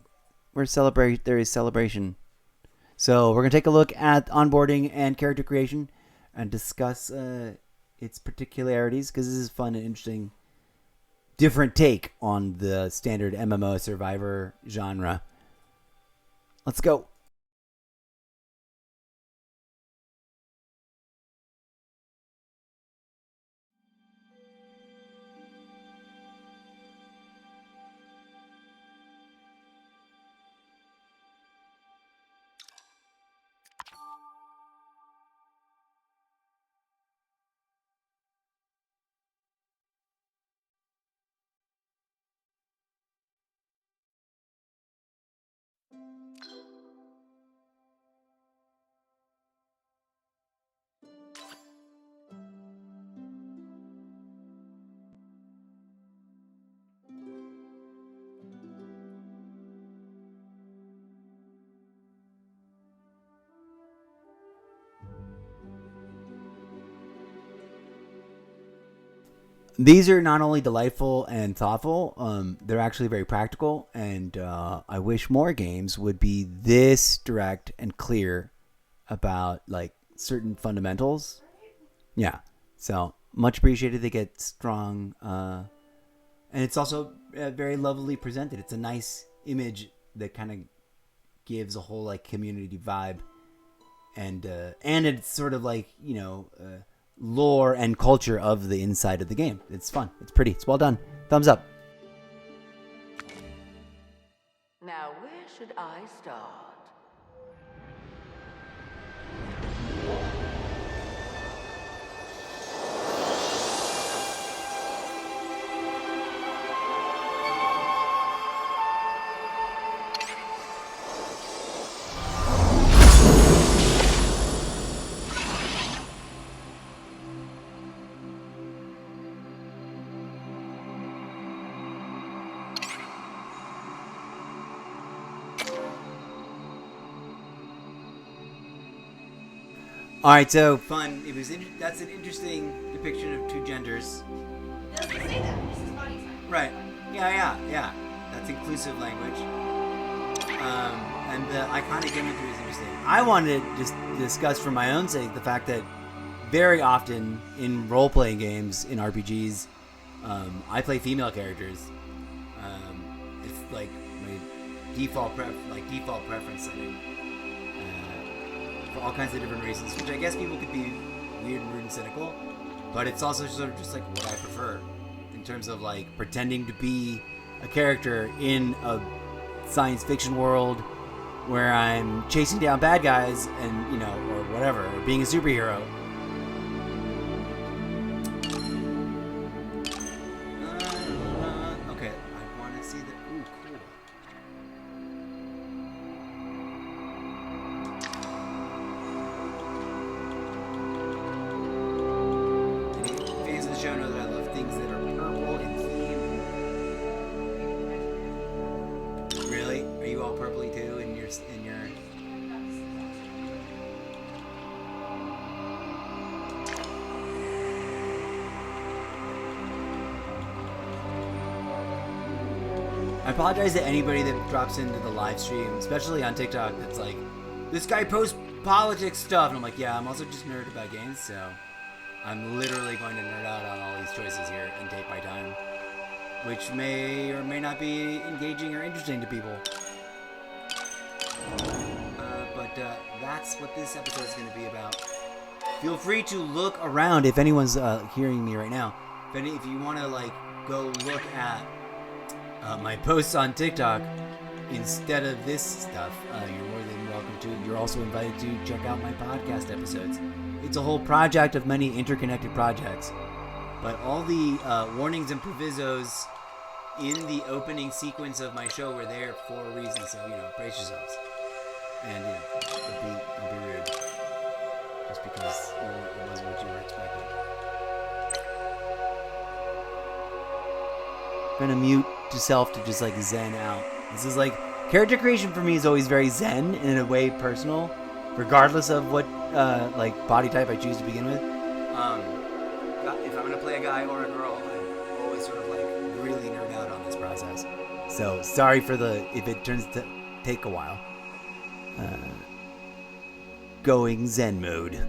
There is celebration. So, we're going to take a look at onboarding and character creation and discuss its particularities, because this is fun and interesting. Different take on the standard MMO survivor genre. Let's go. These are not only delightful and thoughtful, they're actually very practical, and I wish more games would be this direct and clear about like certain fundamentals. Yeah, so much appreciated. They get strong, and it's also very lovely presented. It's a nice image that kind of gives a whole like community vibe, and it's sort of like lore and culture of the inside of the game. It's fun. It's pretty. It's well done. Thumbs up. Now, where should I start? All right, so fun. That's an interesting depiction of two genders. It doesn't say that. This is body type. Right. Yeah. That's inclusive language. And the iconic imagery is interesting. I wanted to just discuss for my own sake the fact that very often in role-playing games, in RPGs, I play female characters. It's like my default preference setting. For all kinds of different reasons, which I guess people could be weird, rude, and cynical, but it's also sort of just like what I prefer in terms of like pretending to be a character in a science fiction world where I'm chasing down bad guys and or whatever, or being a superhero. Okay, I want to see the cool. Fans of the show know that I love things that are purple in theme. Really? Are you all purpley too in your I apologize to anybody that drops into the live stream, especially on TikTok, that's like this guy posts politics stuff. And I'm like, yeah, I'm also just a nerd about games, so I'm literally going to nerd out on all these choices here and take my time, which may or may not be engaging or interesting to people. But that's what this episode is going to be about. Feel free to look around if anyone's hearing me right now. If you want to like go look at my posts on TikTok instead of this stuff, you're more than welcome to. You're also invited to check out my podcast episodes. It's a whole project of many interconnected projects. But all the warnings and provisos in the opening sequence of my show were there for a reason. So, brace yourselves. And, don't be rude. Just because it wasn't what you were expecting. I'm gonna mute to self to just like zen out. This is like, character creation for me is always very zen and in a way personal, regardless of what like body type I choose to begin with. If I'm gonna play a guy or a girl, I always sort of like really nerd out on this process. So sorry for if it turns to take a while. Going zen mode.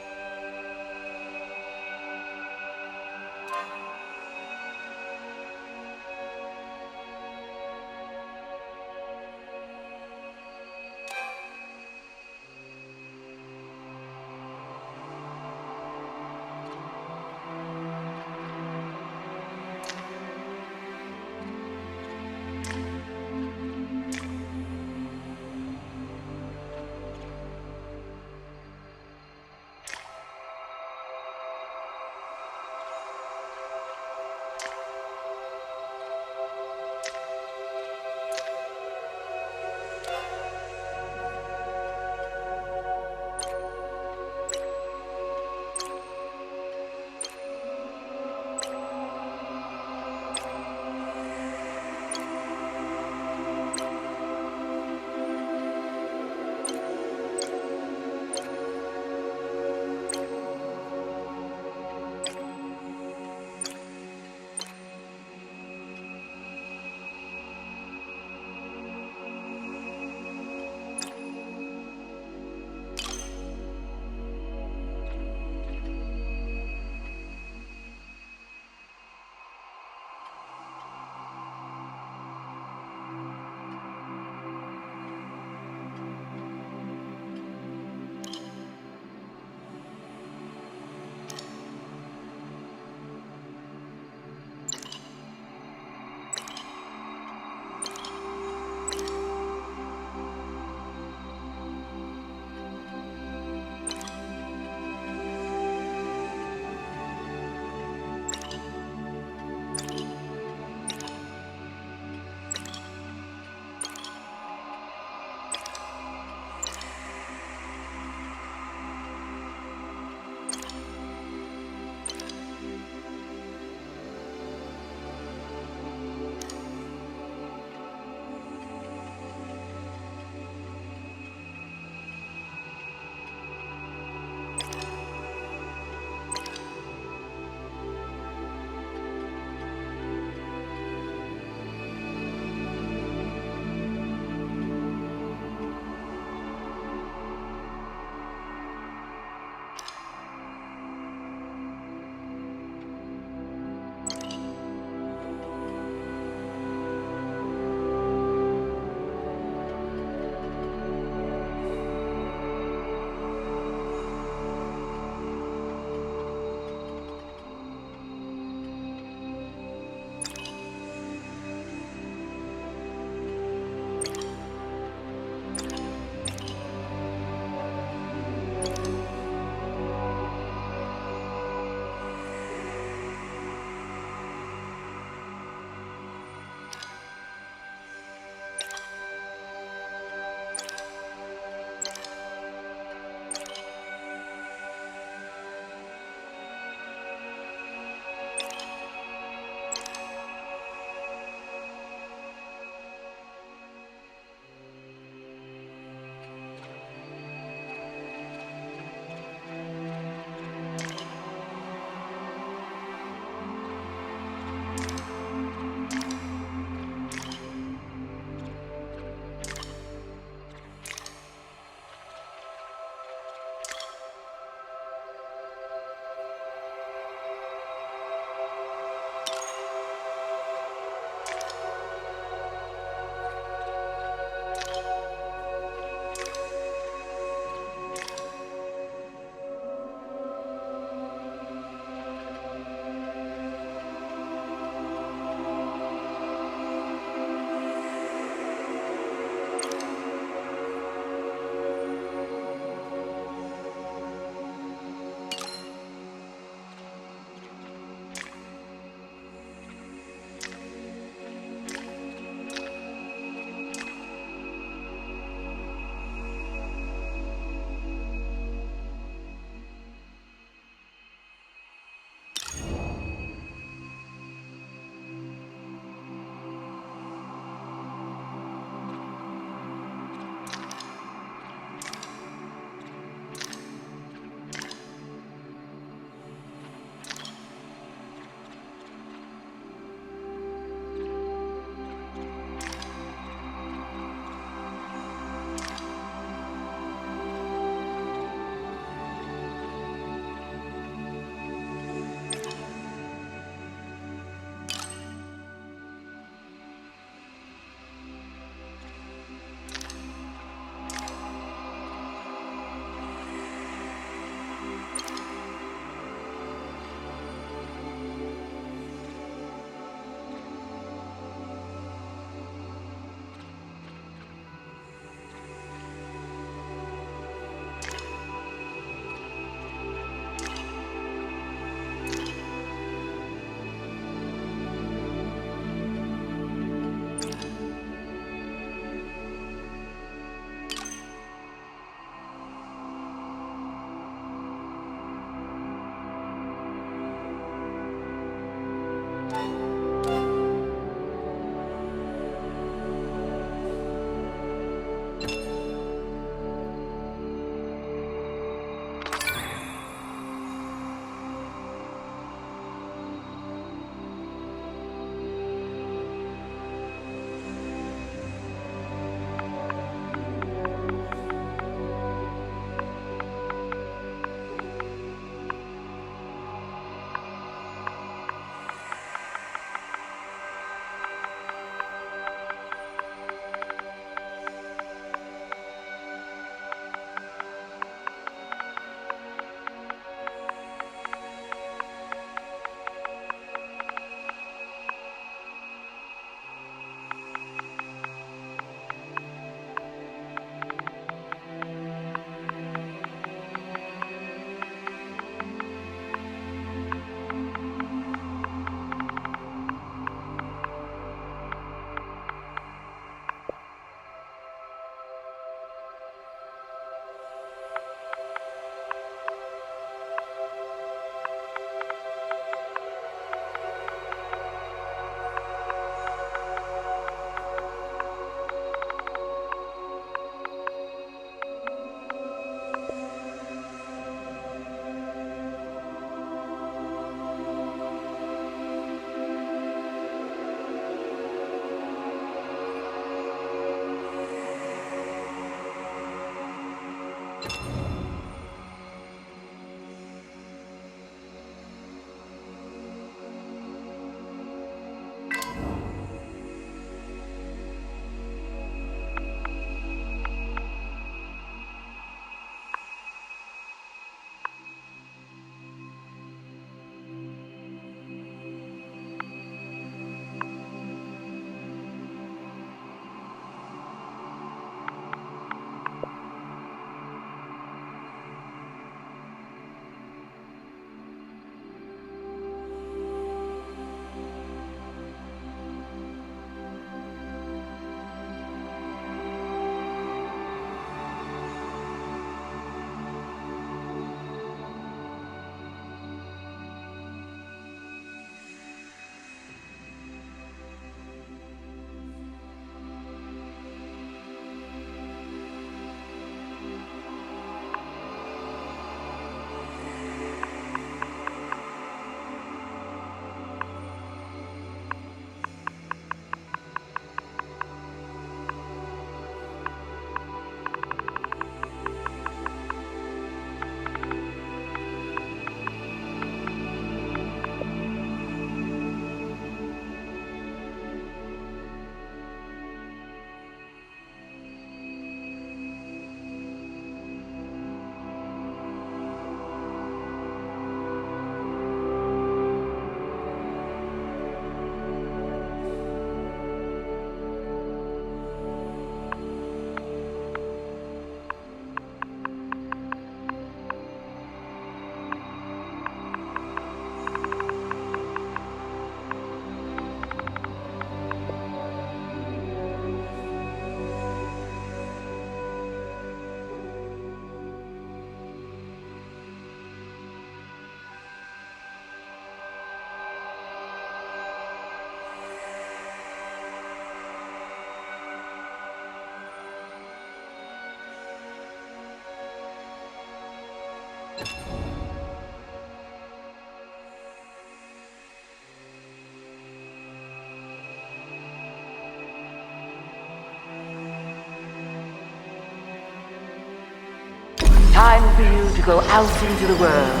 Time for you to go out into the world.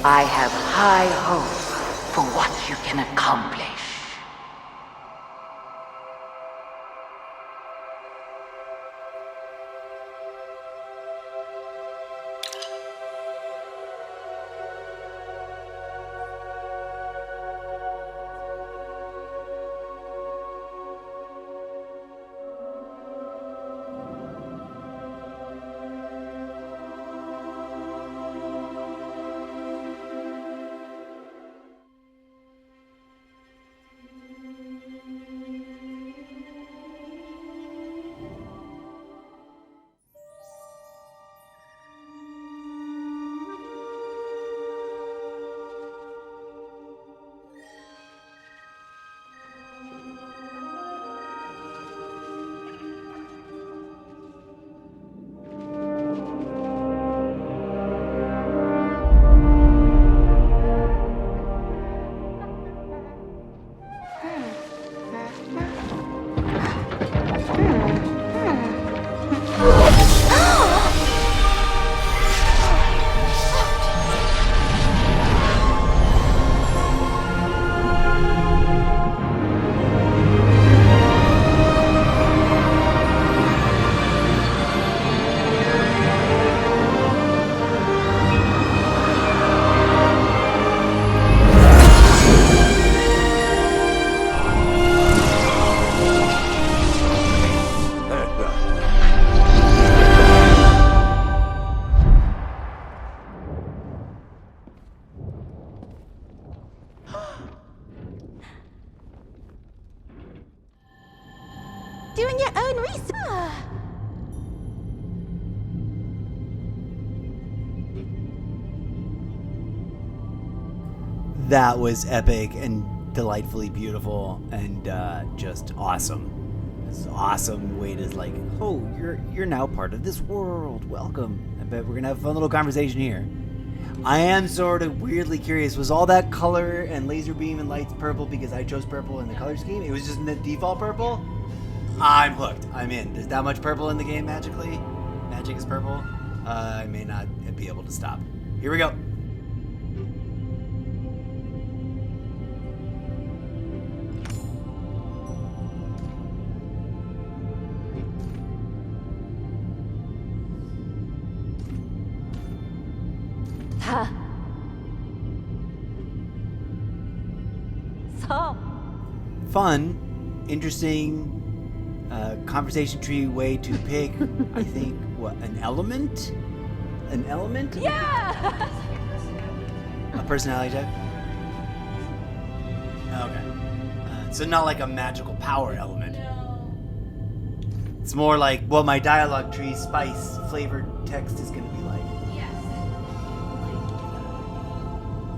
I have high hopes for what you can accomplish. Doing your own research. That was epic and delightfully beautiful and just awesome. This awesome way to like, oh, you're now part of this world. Welcome. I bet we're gonna have a fun little conversation here. I am sort of weirdly curious. Was all that color and laser beam and lights purple because I chose purple in the color scheme? It was just in the default purple? I'm hooked. I'm in. There's that much purple in the game magically. Magic is purple. I may not be able to stop. Here we go. Huh. So, Fun, interesting conversation tree way to pick, I think, what, an element? An element? yeah! A personality type? Okay. So not like a magical power element. It's more like what my dialogue tree spice flavored text is going to be like. Yes,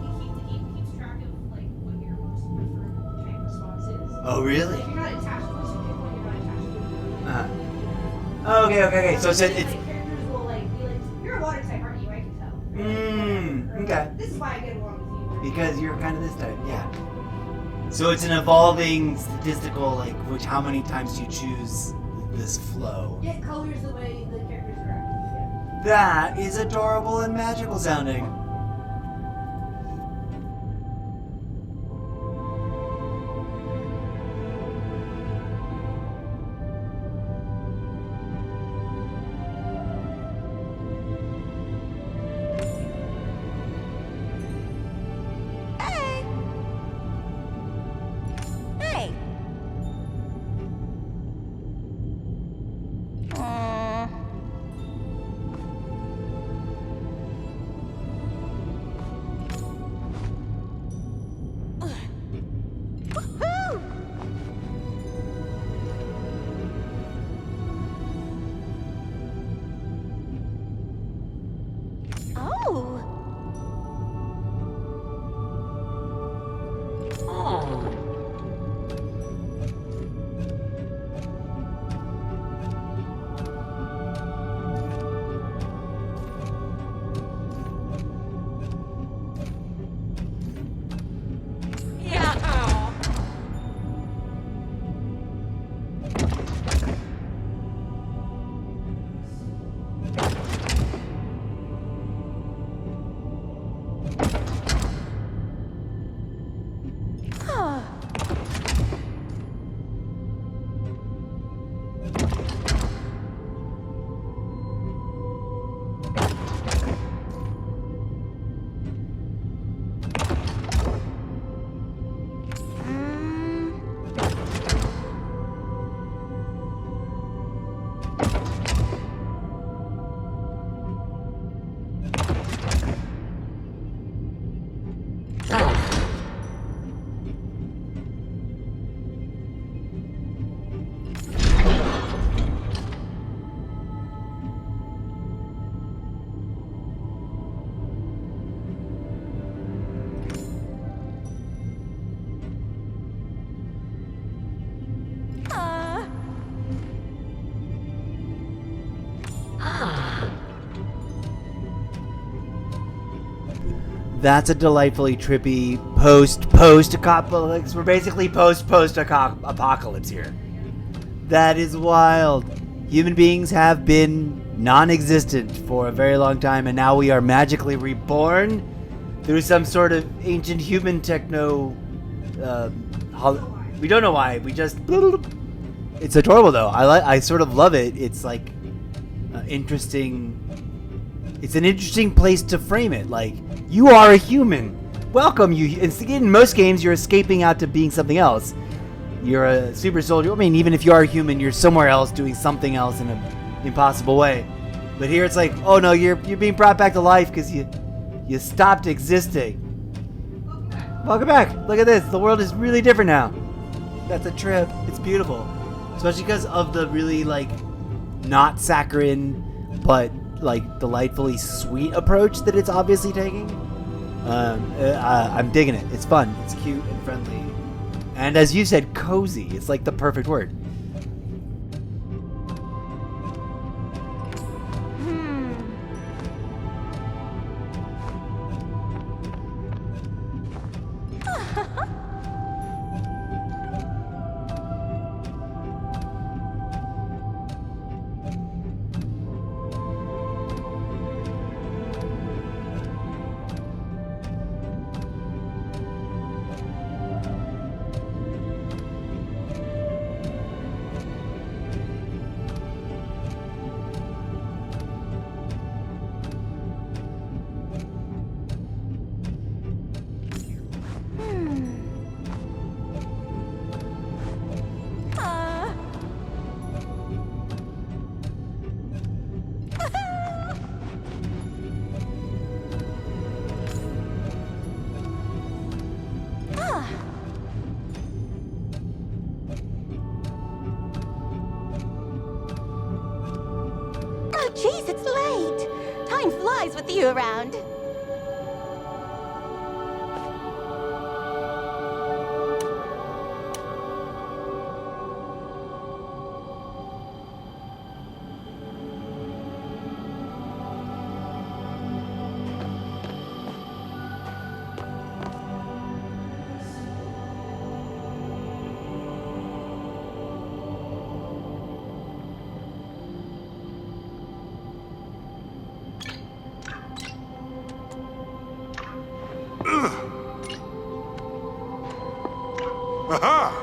and he keeps track of like what your most preferred type response is. Oh, really? If you're not attached to this, you pick one you're not attached to. Okay. So it's Like, characters will like be like, you're a water type, aren't you? I can tell. Or, okay. This is why I get along with you. Because you're kind of this type, yeah. So it's an evolving statistical, like, which how many times do you choose this flow? It colors the way the characters interact. That is adorable and magical sounding. Hey! Hey! That's a delightfully trippy post-apocalypse. We're basically post-apocalypse here. That is wild. Human beings have been non-existent for a very long time, and now we are magically reborn through some sort of ancient human techno. We don't know why. We just. It's adorable though. I sort of love it. It's like interesting. It's an interesting place to frame it. Like, you are a human. Welcome you. In most games, you're escaping out to being something else. You're a super soldier. I mean, even if you are human, you're somewhere else doing something else in an impossible way. But here it's like, oh no, you're being brought back to life because you stopped existing. Welcome back. Look at this. The world is really different now. That's a trip. It's beautiful. Especially because of the really, like, not saccharine, but, like, delightfully sweet approach that it's obviously taking. I'm digging it. It's fun. It's cute and friendly. And as you said, cozy. It's like the perfect word. Oh, jeez, it's late. Time flies with you around. Aha!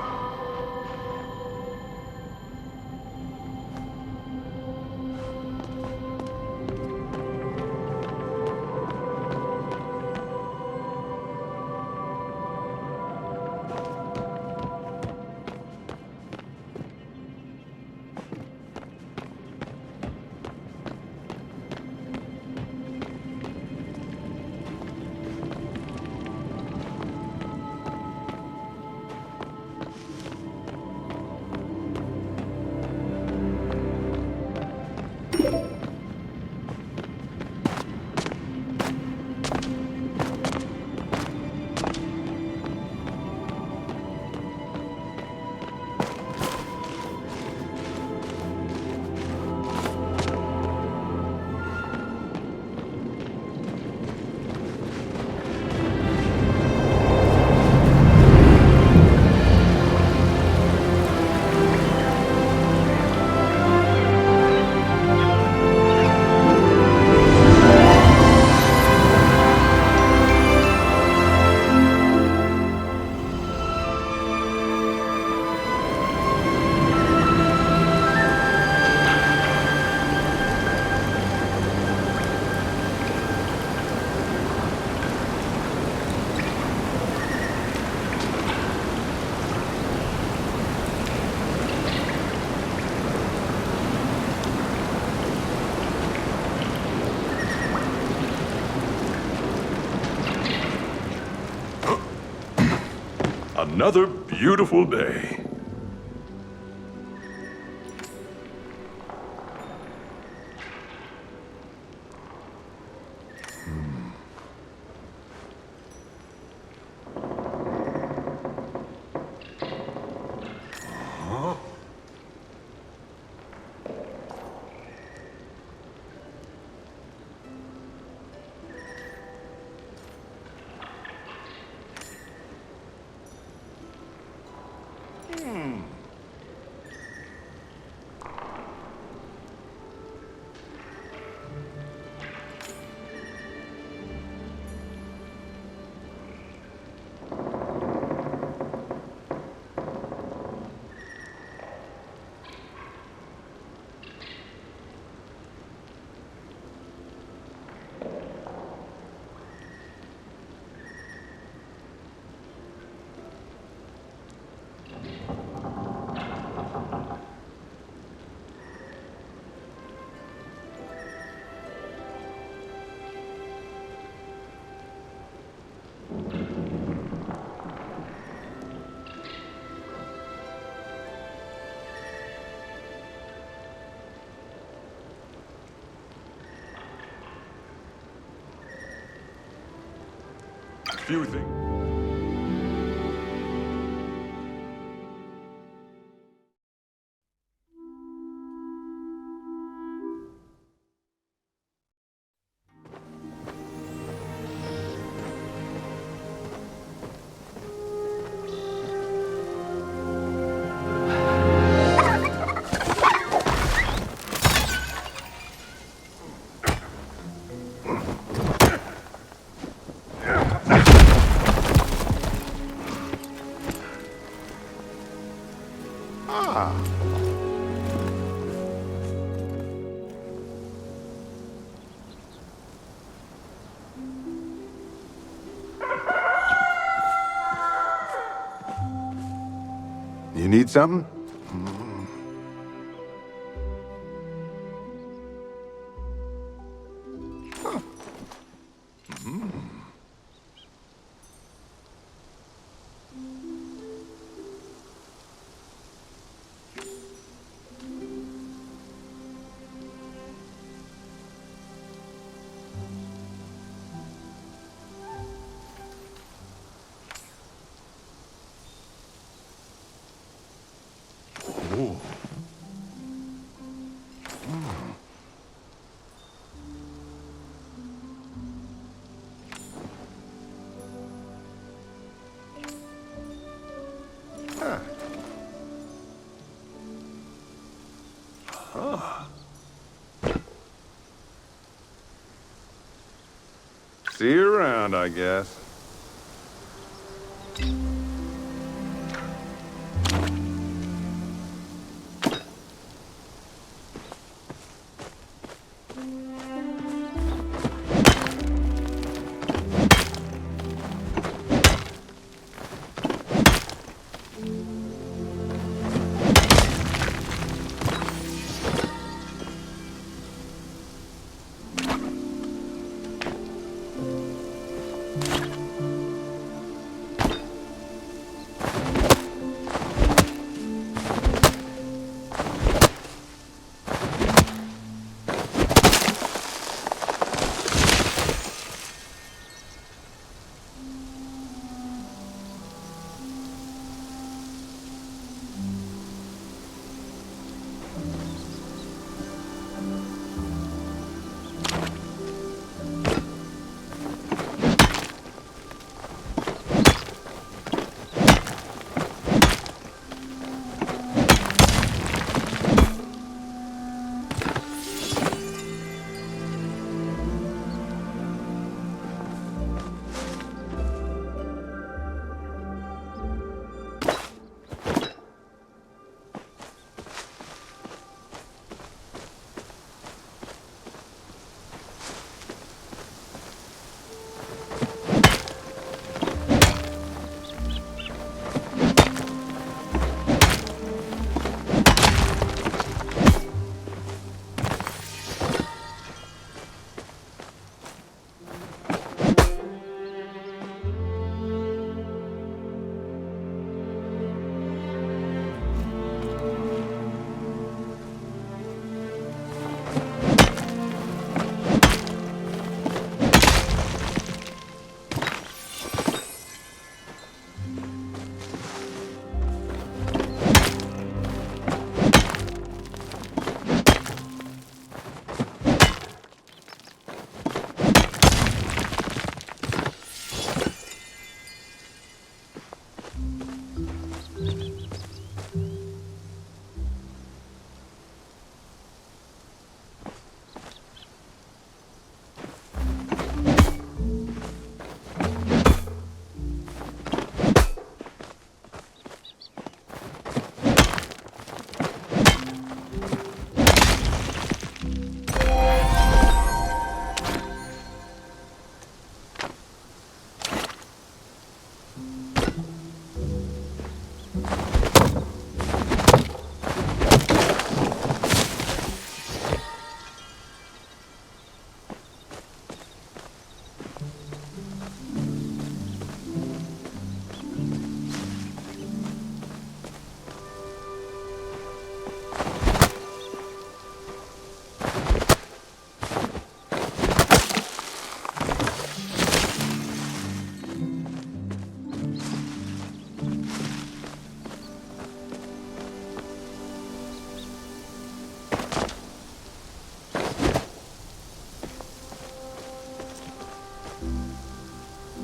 Another beautiful day. Few things. You need something? See you around, I guess.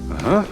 Huh?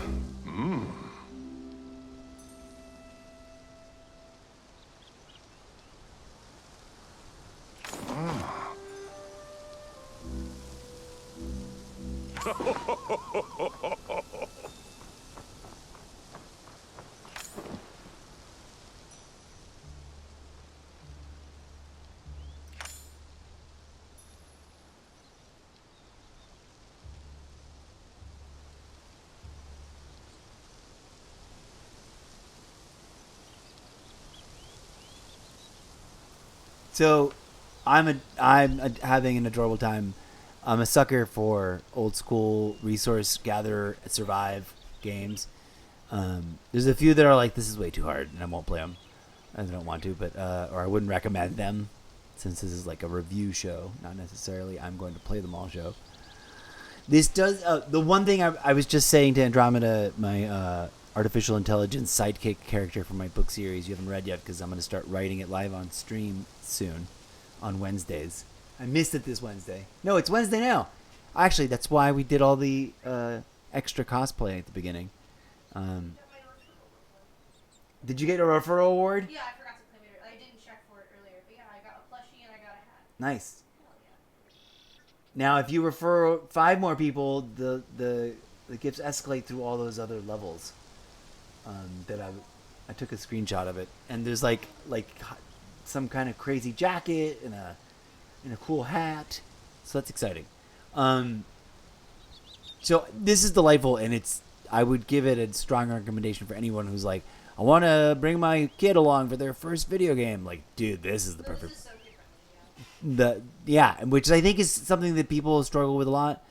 So, having an adorable time. I'm a sucker for old school resource gather survive games. There's a few that are like, this is way too hard, and I won't play them. I don't want to, but or I wouldn't recommend them, since this is like a review show, not necessarily I'm going to play them all show. This does the one thing I was just saying to Andromeda, my artificial intelligence sidekick character for my book series. You haven't read yet because I'm going to start writing it live on stream soon, on Wednesdays. I missed it this Wednesday. No, it's Wednesday now. Actually, that's why we did all the extra cosplay at the beginning. Did you get a referral award? Yeah, I forgot to claim it. I didn't check for it earlier, but yeah, I got a plushie and I got a hat. Nice. Hell yeah. Now, if you refer 5 more people, the gifts escalate through all those other levels. That I took a screenshot of it, and there's like some kind of crazy jacket and a cool hat, so that's exciting. So this is delightful, and I would give it a strong recommendation for anyone who's like, I want to bring my kid along for their first video game. Like, dude, this is the perfect. This is so kid-friendly, yeah. Which I think is something that people struggle with a lot.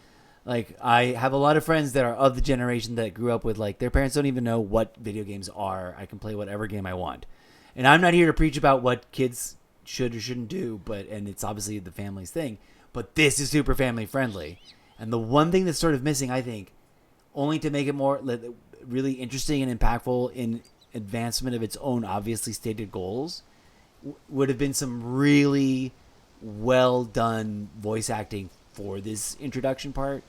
Like, I have a lot of friends that are of the generation that grew up with, like, their parents don't even know what video games are. I can play whatever game I want. And I'm not here to preach about what kids should or shouldn't do, and it's obviously the family's thing. But this is super family friendly. And the one thing that's sort of missing, I think, only to make it more really interesting and impactful in advancement of its own obviously stated goals, would have been some really well done voice acting for this introduction part.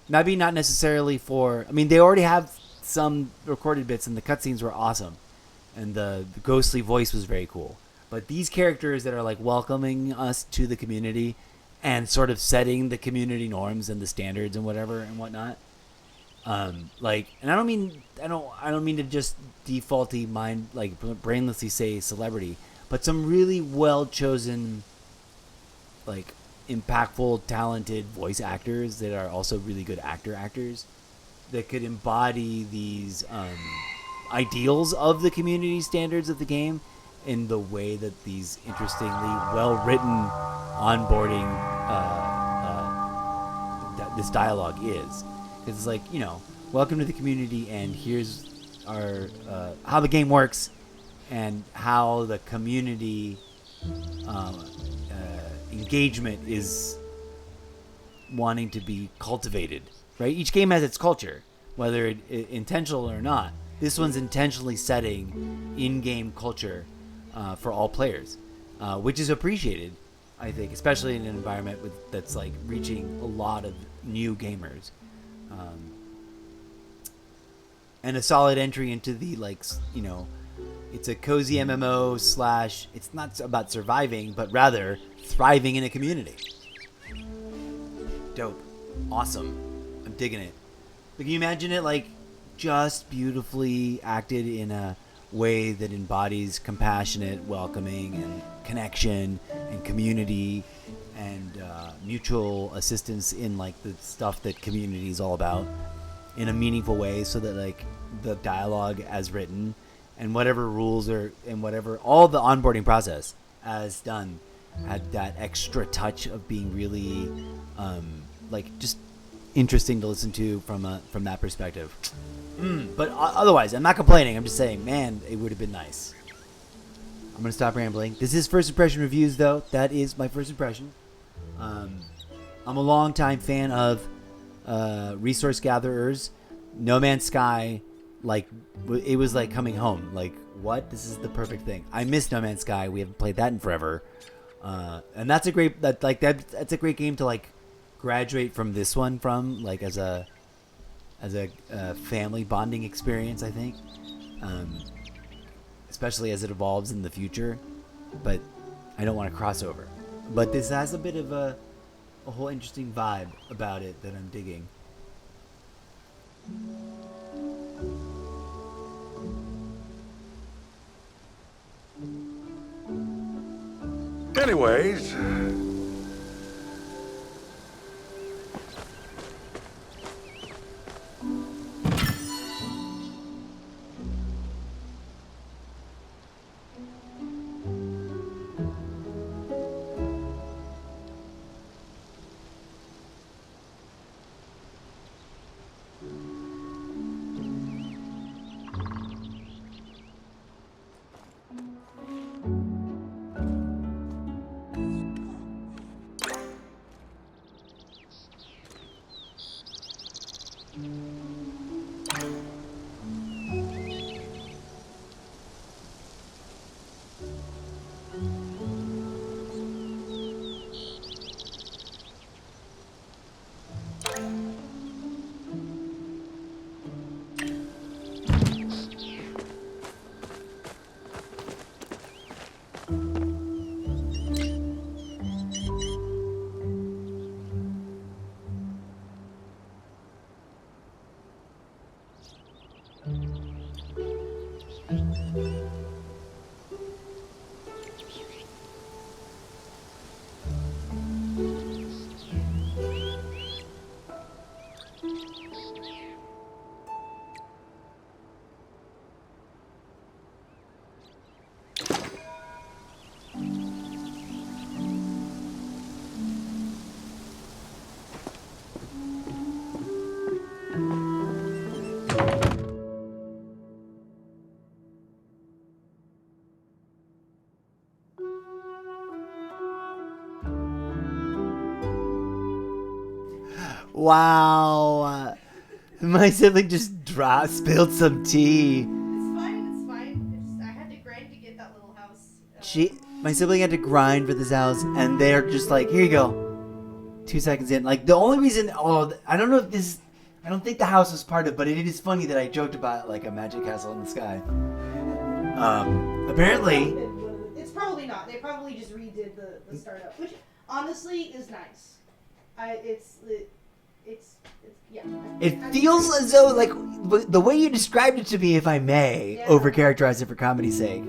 Maybe not necessarily for. I mean, they already have some recorded bits, and the cutscenes were awesome, and the ghostly voice was very cool. But these characters that are like welcoming us to the community and sort of setting the community norms and the standards and whatever and whatnot. And I don't mean to just defaulty mind like brainlessly say celebrity, but some really well chosen, like impactful, talented voice actors that are also really good actors that could embody these ideals of the community standards of the game in the way that these interestingly well-written onboarding this dialogue is. Because it's like, welcome to the community, and here's our how the game works and how the community engagement is wanting to be cultivated, right? Each game has its culture, whether it intentional or not. This one's intentionally setting in-game culture for all players, which is appreciated, I think, especially in an environment that's like reaching a lot of new gamers, and a solid entry into the it's a cozy MMO / it's not about surviving, but rather thriving in a community. Dope. Awesome. I'm digging it. But can you imagine it like just beautifully acted in a way that embodies compassionate welcoming and connection and community and mutual assistance in like the stuff that community is all about in a meaningful way, so that like the dialogue as written and whatever rules are and whatever all the onboarding process as done had that extra touch of being really like just interesting to listen to from that perspective. But otherwise, I'm not complaining. I'm just saying, man, it would have been nice. I'm gonna stop rambling. This is first impression reviews, though. That is my first impression. I'm a longtime fan of resource gatherers. No Man's Sky, like it was like coming home. Like, what? This is the perfect thing. I miss No Man's Sky. We haven't played that in forever, and that's a great that's a great game to like graduate from this one from, like as a as a family bonding experience, I think, especially as it evolves in the future. But I don't want to cross over. But this has a bit of a whole interesting vibe about it that I'm digging. Anyways, Wow. My sibling just spilled some tea. It's fine. It's fine. I had to grind to get that little house. My sibling had to grind for this house, and they're just like, here you go. 2 seconds in. Like, the only reason, I don't know if this, I don't think the house was part of it, but it is funny that I joked about, like, a magic castle in the sky. Apparently, It's probably not. They probably just redid the startup, which honestly is nice. Yeah. it feels as though, like, the way you described it to me, if I may, Yeah. overcharacterize it for comedy's sake,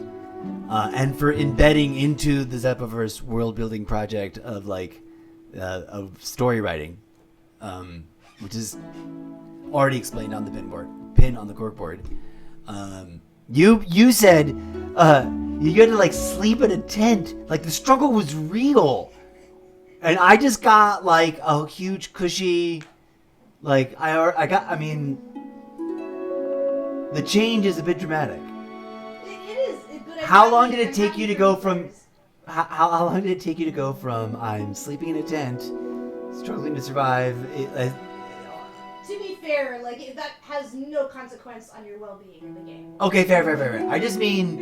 and for embedding into the Zeppaverse world-building project of, like, of story writing, which is already explained on the pin on the corkboard. You said you had to, like, sleep in a tent. Like, the struggle was real. And I just got, like, a huge cushy, like, I mean, the change is a bit dramatic. It is. But How long did it take you to go from, how long did it take you to go from, I'm sleeping in a tent, struggling to survive, To be fair, like, that has no consequence on your well-being in the game. okay, fair. I just mean,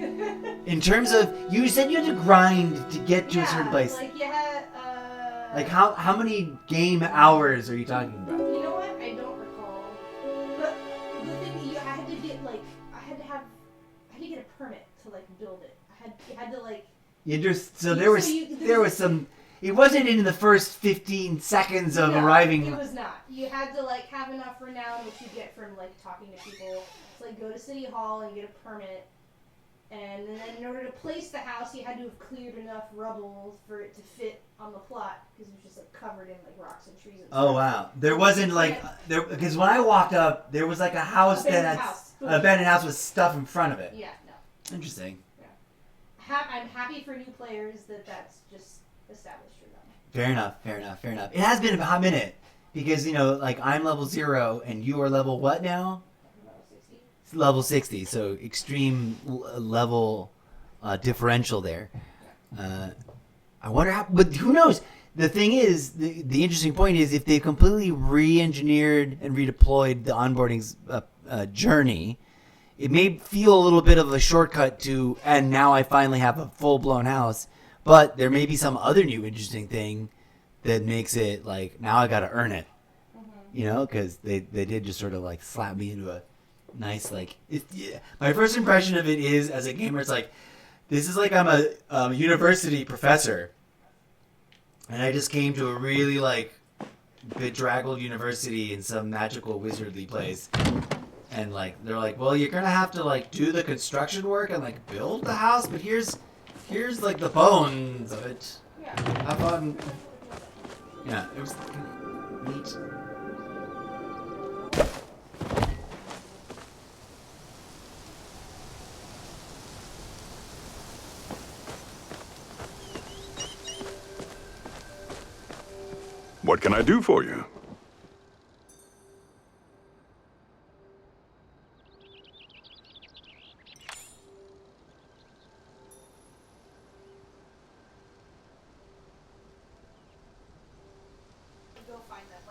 in terms of, you said you had to grind to get to a certain place. Like, you had, Like, how many game hours are you talking about? You know what? I don't recall. But the thing, I had to get, like, I had to get a permit to, like, build it. You had to, like... There was some, it wasn't in the first 15 seconds of arriving. It was not. You had to, like, have enough renown, which you get from, like, talking to people. To, like, go to City Hall and get a permit. And then in order to place the house, you had to have cleared enough rubble for it to fit on the plot, because it was just, like, covered in, like, rocks and trees and stuff. Oh, wow. There wasn't, like, because when I walked up, there was, like, a house that had, an abandoned house with stuff in front of it. Yeah, no. Interesting. Yeah. I'm happy for new players that's just established for them. Fair enough. It has been a hot minute, because, you know, like, I'm level 0, and you are level what now? Level 60, so extreme level differential there. I wonder how, but who knows? The thing is, the interesting point is, if they completely re-engineered and redeployed the onboarding journey, it may feel a little bit of a shortcut to, and now I finally have a full-blown house, but there may be some other new interesting thing that makes it like, now I gotta earn it. you know, because they did just sort of like slap me into a nice like. Yeah. My first impression of it is as a gamer, it's like this is like I'm a university professor, and I just came to a really like bedraggled university in some magical wizardly place. And like they're like, well, you're gonna have to like do the construction work and like build the house, but here's like the bones of it. Yeah. Have fun. Yeah, it was neat. What can I do for you? Go find them.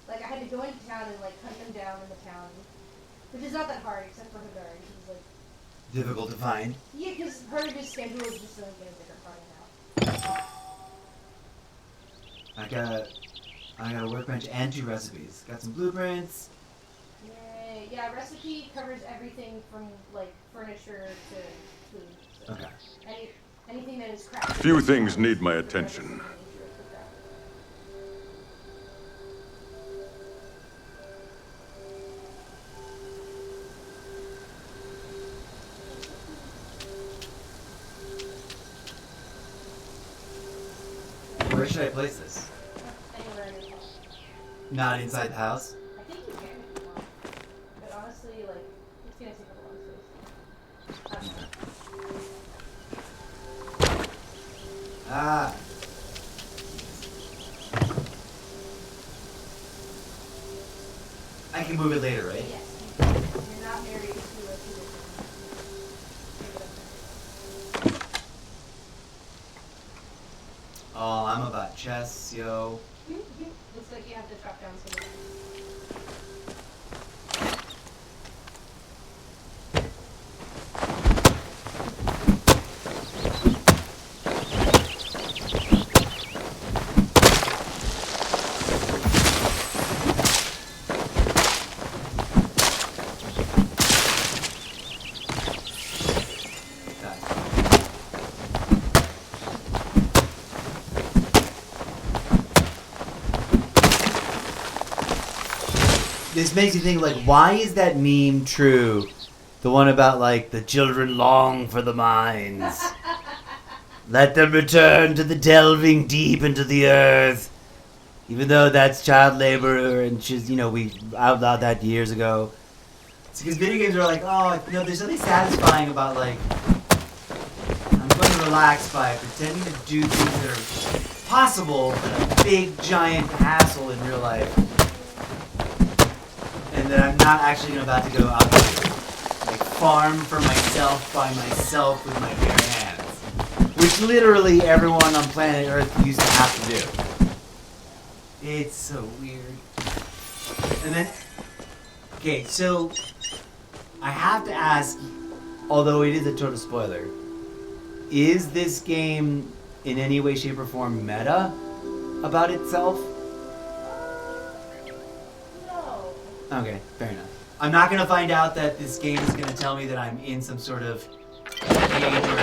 Like I had to go into town and like hunt them down in the town, which is not that hard except for Hagar. She's like Difficult to find. yeah, because her just schedule is just like in a different part now. I got a workbench and 2 recipes. Got some blueprints. Yay. Yeah, recipe covers everything from like furniture to food. So Okay. anything that is crafted. Few things need my attention. Where should I place this? Anywhere in the house. Not inside the house. I think you can if you want. But honestly, like, it's gonna take up a lot of space. Ah. I can move it later, right? Yes, you can. You're not married to a position. Oh, I'm about chess, yo. Looks like you have to chop down some of them. This makes you think, like, why is that meme true? The one about, like, the children long for the mines. Let them return to the delving deep into the earth. Even though that's child labor, and she's, you know, we outlawed that years ago. It's because video games are like, oh, you know, there's something satisfying about, like, I'm going to relax by pretending to do things that are possible, but a big, giant hassle in real life. And that I'm not actually about to go out to like farm for myself by myself with my bare hands, which literally everyone on planet Earth used to have to do. It's so weird. And then, okay, so I have to ask, although it is a total spoiler, is this game in any way, shape, or form meta about itself? No. Okay, fair enough. I'm not gonna find out that this game is gonna tell me that I'm in some sort of game or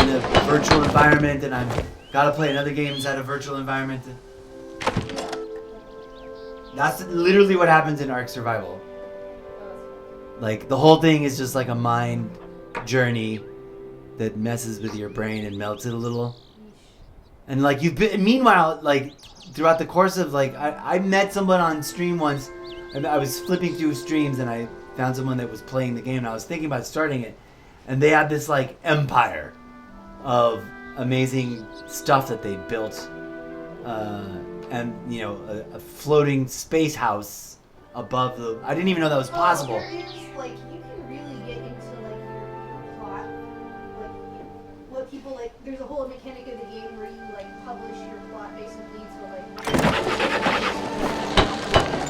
in a virtual environment and I'm gotta play another game inside a virtual environment. That's literally what happens in Ark Survival. Like, the whole thing is just like a mind journey that messes with your brain and melts it a little. And like meanwhile, like throughout the course of like, I met someone on stream once. And I was flipping through streams and I found someone that was playing the game and I was thinking about starting it. And they had this like empire of amazing stuff that they built. And you know, a floating space house above the, I didn't even know that was possible. There is, like, you can really get into, like, your plot. Like, what people, like, there's a whole mechanic of the game where you, like, publish your plot basically to, like...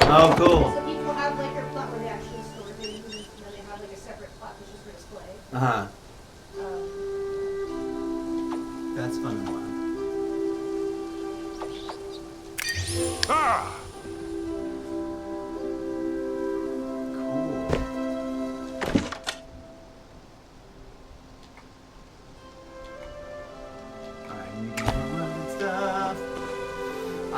Oh, cool. So people have, like, their plot where they actually store things, and then they have, like, a separate plot that's just for display. Uh-huh. That's fun and wild. Ah!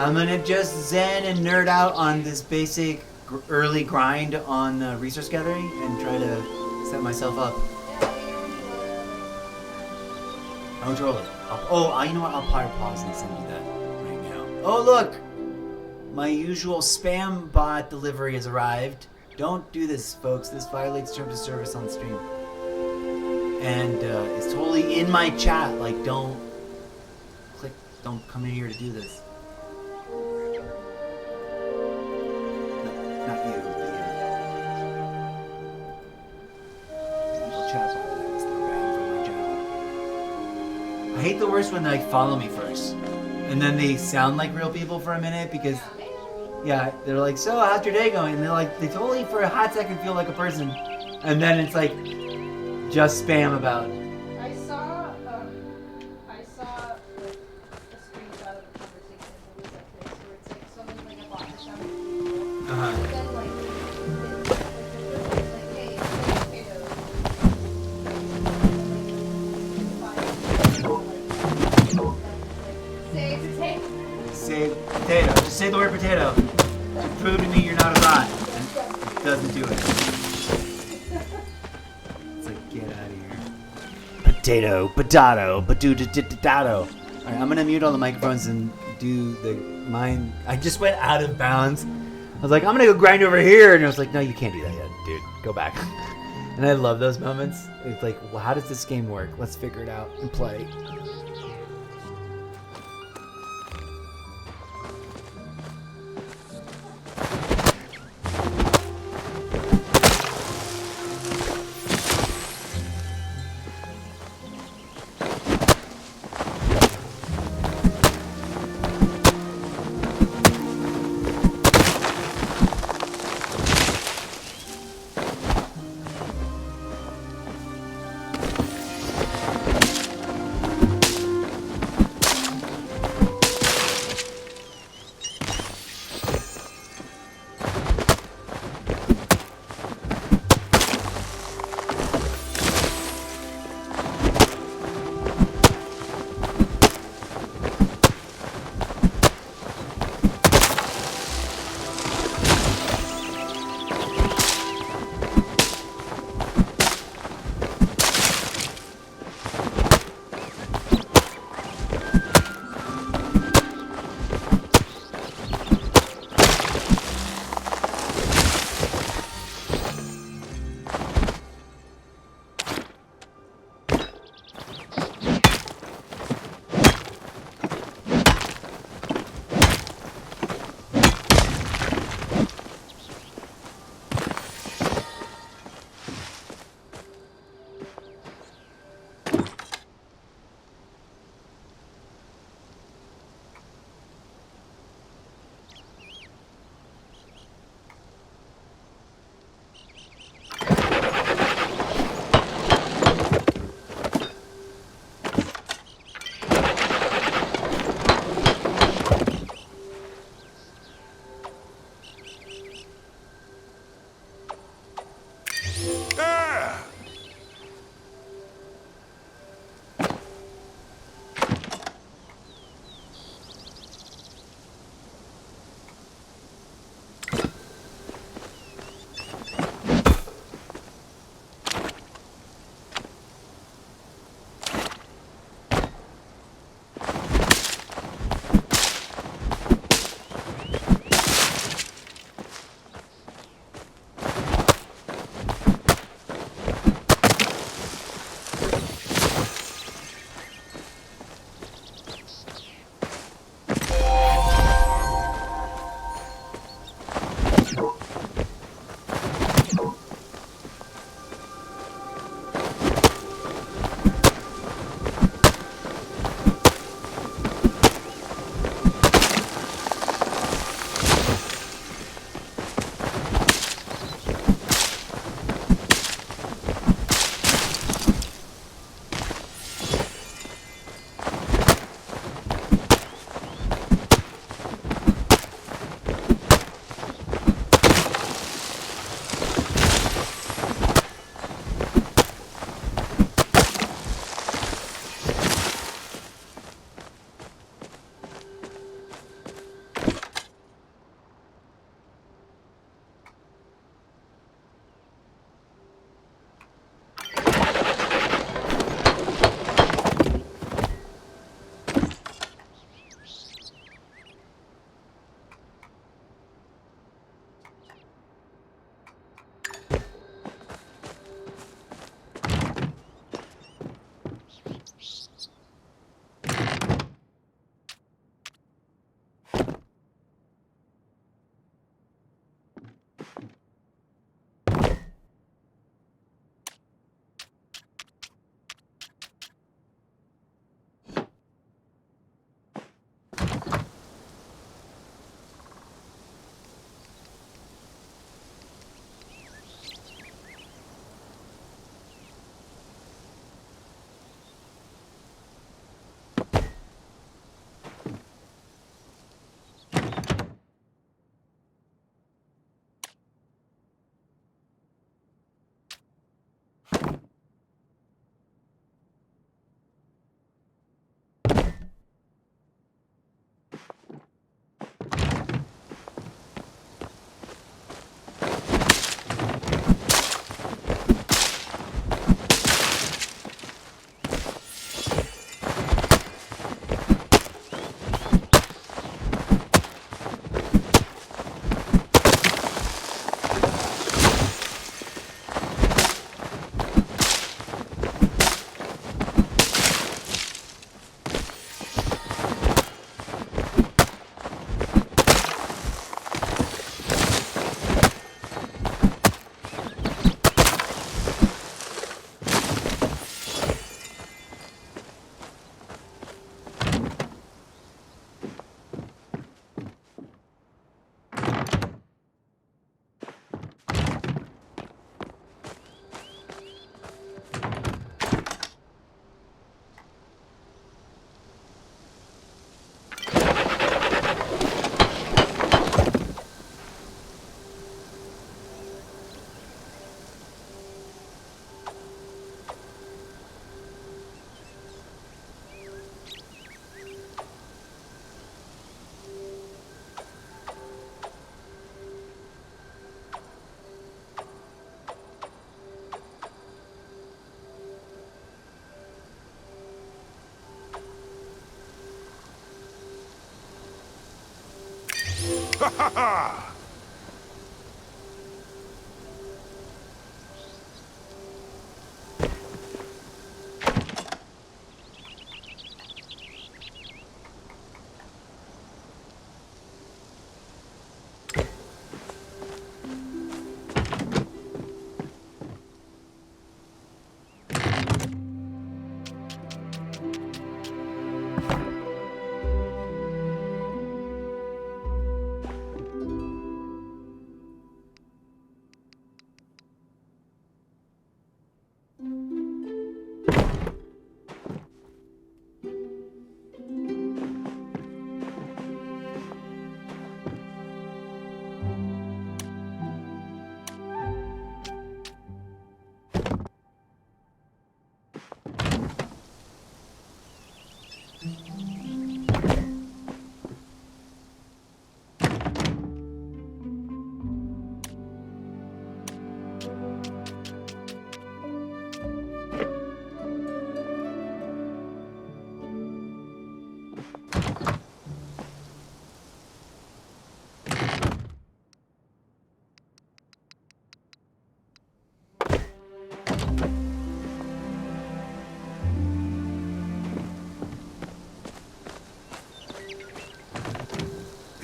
I'm gonna just zen and nerd out on this basic early grind on resource gathering and try to set myself up. I'll control it. You know what? I'll probably pause and send you that right now. Oh, look! My usual spam bot delivery has arrived. Don't do this, folks. This violates terms of service on stream. And it's totally in my chat. Like, don't come in here to do this. Not you. The chat bot that was banned from my channel. I hate the worst when they follow me first, and then they sound like real people for a minute because, yeah, they're like, "So, how's your day going?" And they're like, they totally for a hot second feel like a person, and then it's like just spam about. I saw like a screenshot of a conversation that was like this, where it's like someone like a bot that sounded cool. Uh-huh. But then like the person was like, hey, potatoes. Say potato. Say potato. Just say the word potato. To prove to me you're not a bot. And it doesn't do it. It's like, get out of here. Potato, potato, potato. Alright, I'm gonna mute all the microphones and do the mine. I just went out of bounds. I was like, I'm gonna go grind over here. And I was like, no, you can't do that yet, dude. Go back. And I love those moments. It's like, well, how does this game work? Let's figure it out and play.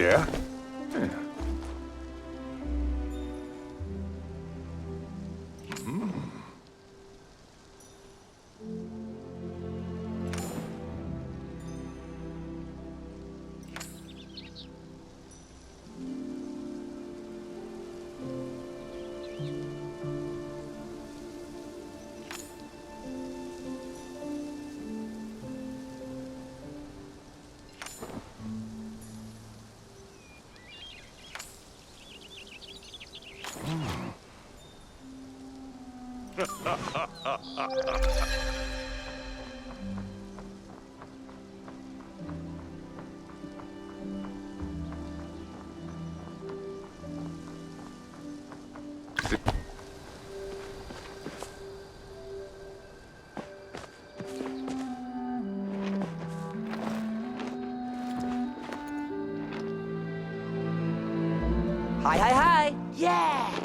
Yeah? Hi, hi, hi! Yeah!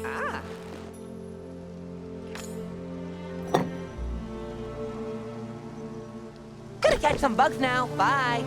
Ah! Gotta catch some bugs now. Bye!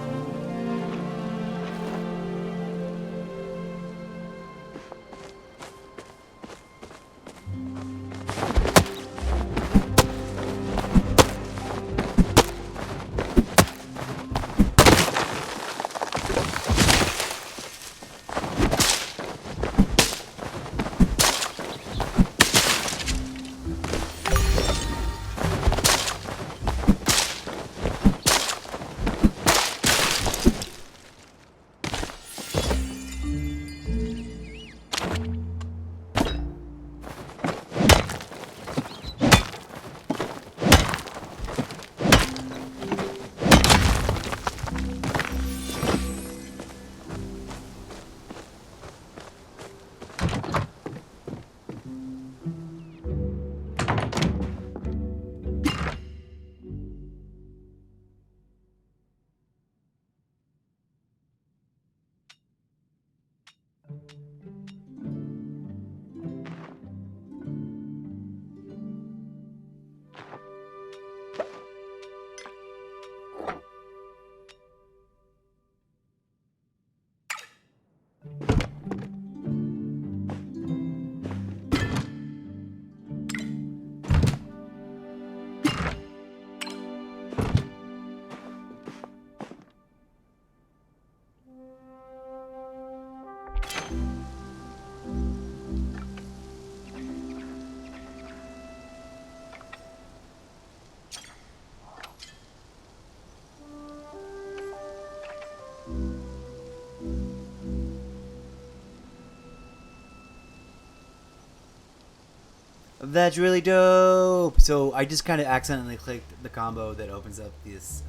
That's really dope. So I just kind of accidentally clicked the combo that opens up this.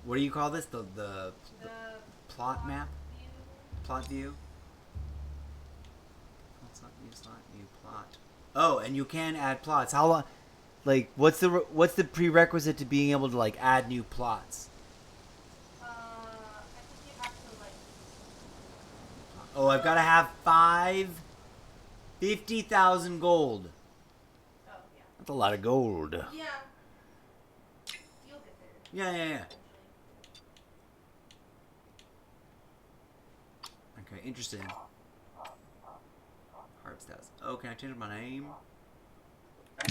What do you call this? The plot map? Plot view? Slot view plot. Oh, and you can add plots. How long? Like, what's the prerequisite to being able to like add new plots? I think you have to like. Oh, I've got to have 50,000 gold. Oh yeah. That's a lot of gold. Yeah. You'll get there. Yeah. Okay, interesting. Harp stats. Oh, can I change my name? What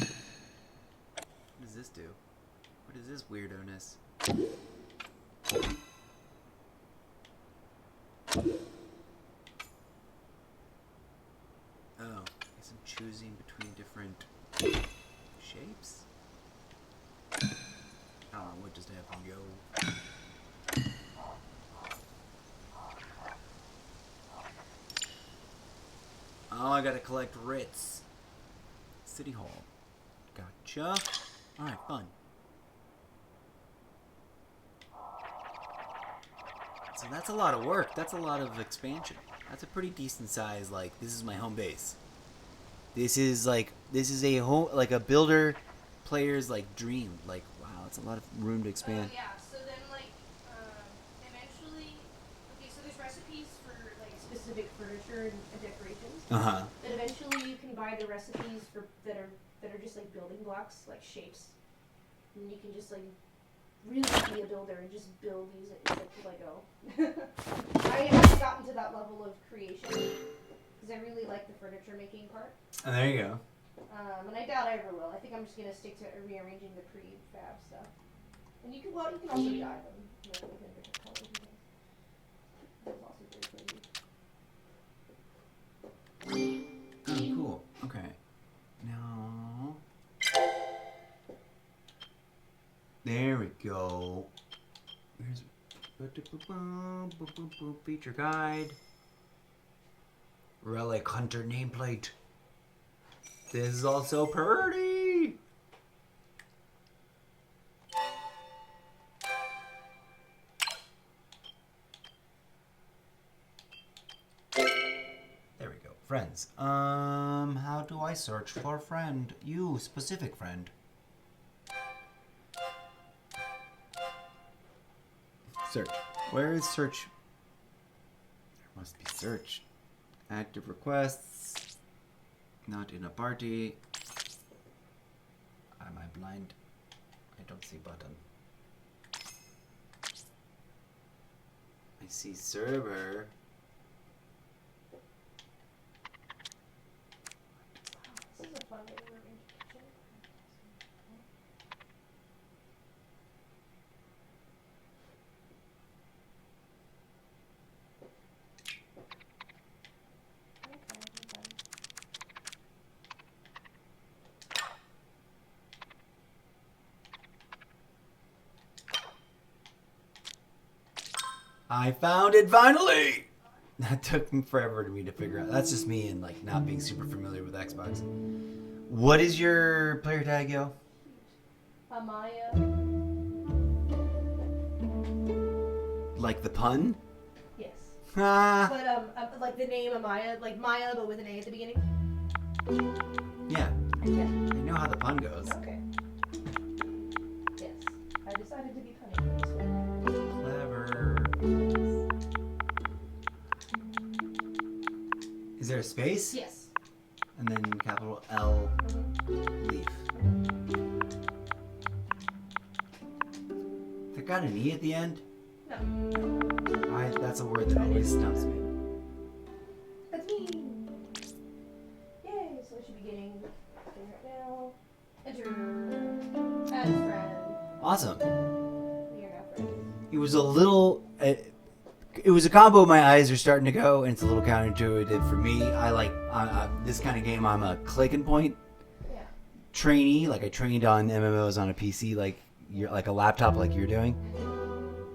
does this do? What is this weirdo-ness? Oh, I guess I'm choosing between different shapes? I don't know, what just happened, yo? Oh, I gotta collect writs. City Hall. Gotcha. Alright, fun. So that's a lot of work. That's a lot of expansion. That's a pretty decent size, like, this is my home base. This is a home, like a builder player's, like, dream. Like, wow, it's a lot of room to expand. Yeah. So then, like, eventually, okay. So there's recipes for like specific furniture and decorations. Uh-huh. But eventually, you can buy the recipes for that are just like building blocks, like shapes, and you can just like really be a builder and just build these like Lego. I haven't gotten to that level of creation because I really like the furniture making part. And there you go. And I doubt I ever will. I think I'm just gonna stick to rearranging the prefab stuff. And you can also dye them like in different colors and things. That's also very pretty. Oh, cool. Okay. Now, there we go. Here's feature guide. Relic Hunter nameplate. This is all so pretty. There we go. Friends. How do I search for a friend? You, specific friend. Search. Where is search? There must be search. Active requests. Not in a party. Am I blind? I don't see button. I see server. This is a fun way to rearrange a kitchen. I found it finally! That took me forever to me to figure out. That's just me and like not being super familiar with Xbox. What is your player tag, yo? Maya. Like the pun? Yes. Ah, But like the name Amaya, like Maya, but with an A at the beginning. yeah. Yeah. I know how the pun goes. Okay. Yes. I decided to be funny for this one. Clever. Is there a space? Yes. And then capital L leaf. That got an E at the end? No. That's a word that always stumps me. That's me. Yay! So I should be getting the thing right now. Enter. Add friend. Awesome. We are now friends. It was a little. It was a combo. My eyes are starting to go, and it's a little counterintuitive for me. I like this kind of game. I'm a click and point Yeah. trainee. Like I trained on MMOs on a PC, like you're like a laptop, like you're doing,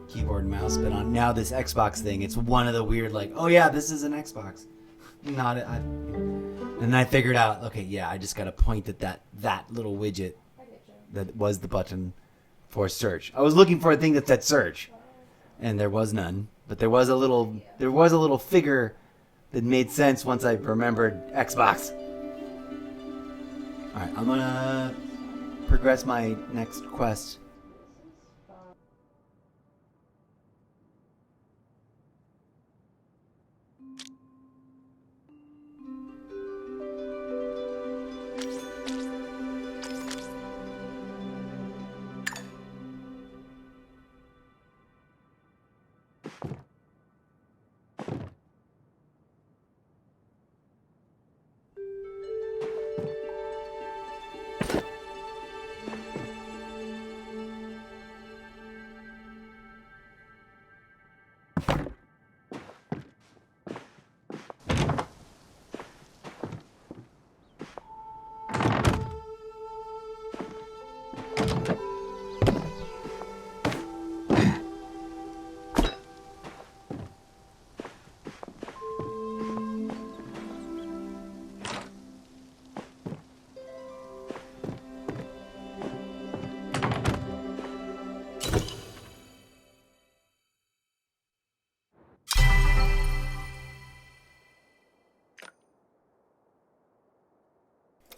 keyboard and mouse. But on now this Xbox thing, it's one of the weird like, oh yeah, this is an Xbox. not. And then I figured out, okay, yeah, I just got to point at that little widget that was the button for search. I was looking for a thing that said search, and there was none. But there was a little figure that made sense once I remembered Xbox. All right, I'm gonna progress my next quest.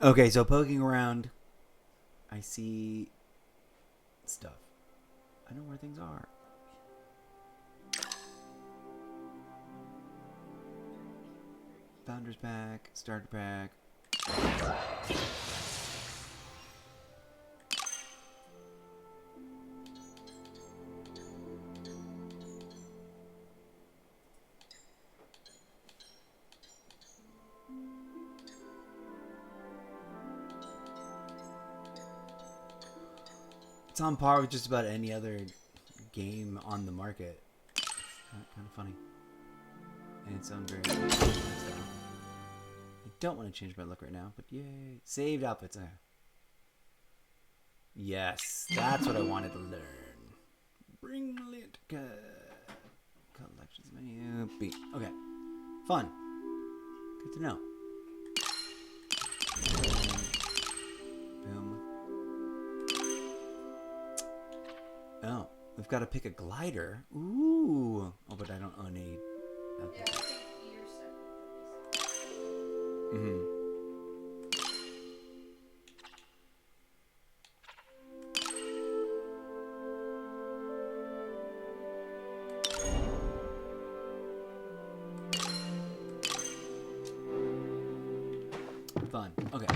Okay, so poking around, I see stuff. I know where things are. Founder's pack, starter pack. It's on par with just about any other game on the market. It's kind of funny. And it sounds very nice. I don't want to change my look right now, but yay. Saved outfits. Yes, that's what I wanted to learn. Bring lit collections menu. B. Okay. Fun. Good to know. Boom. Oh, we've got to pick a glider. Ooh. Oh, but I don't own any. Okay. Mm-hmm. Fun. Okay.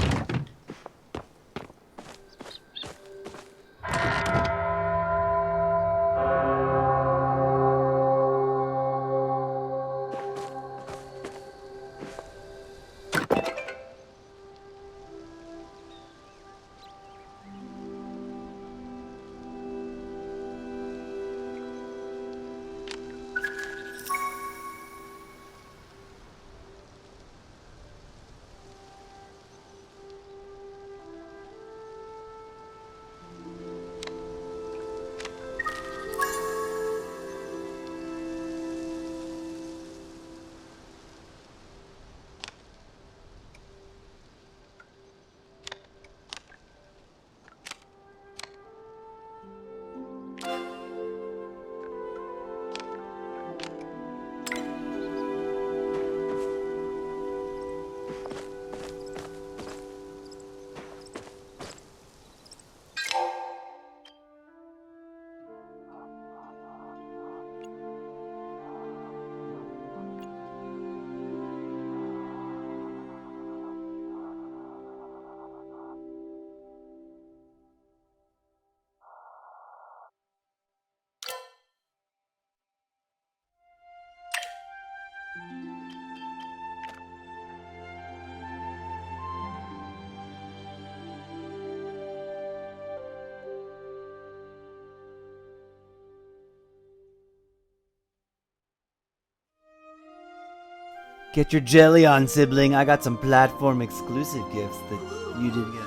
Get your jelly on, sibling. I got some platform exclusive gifts that you didn't get.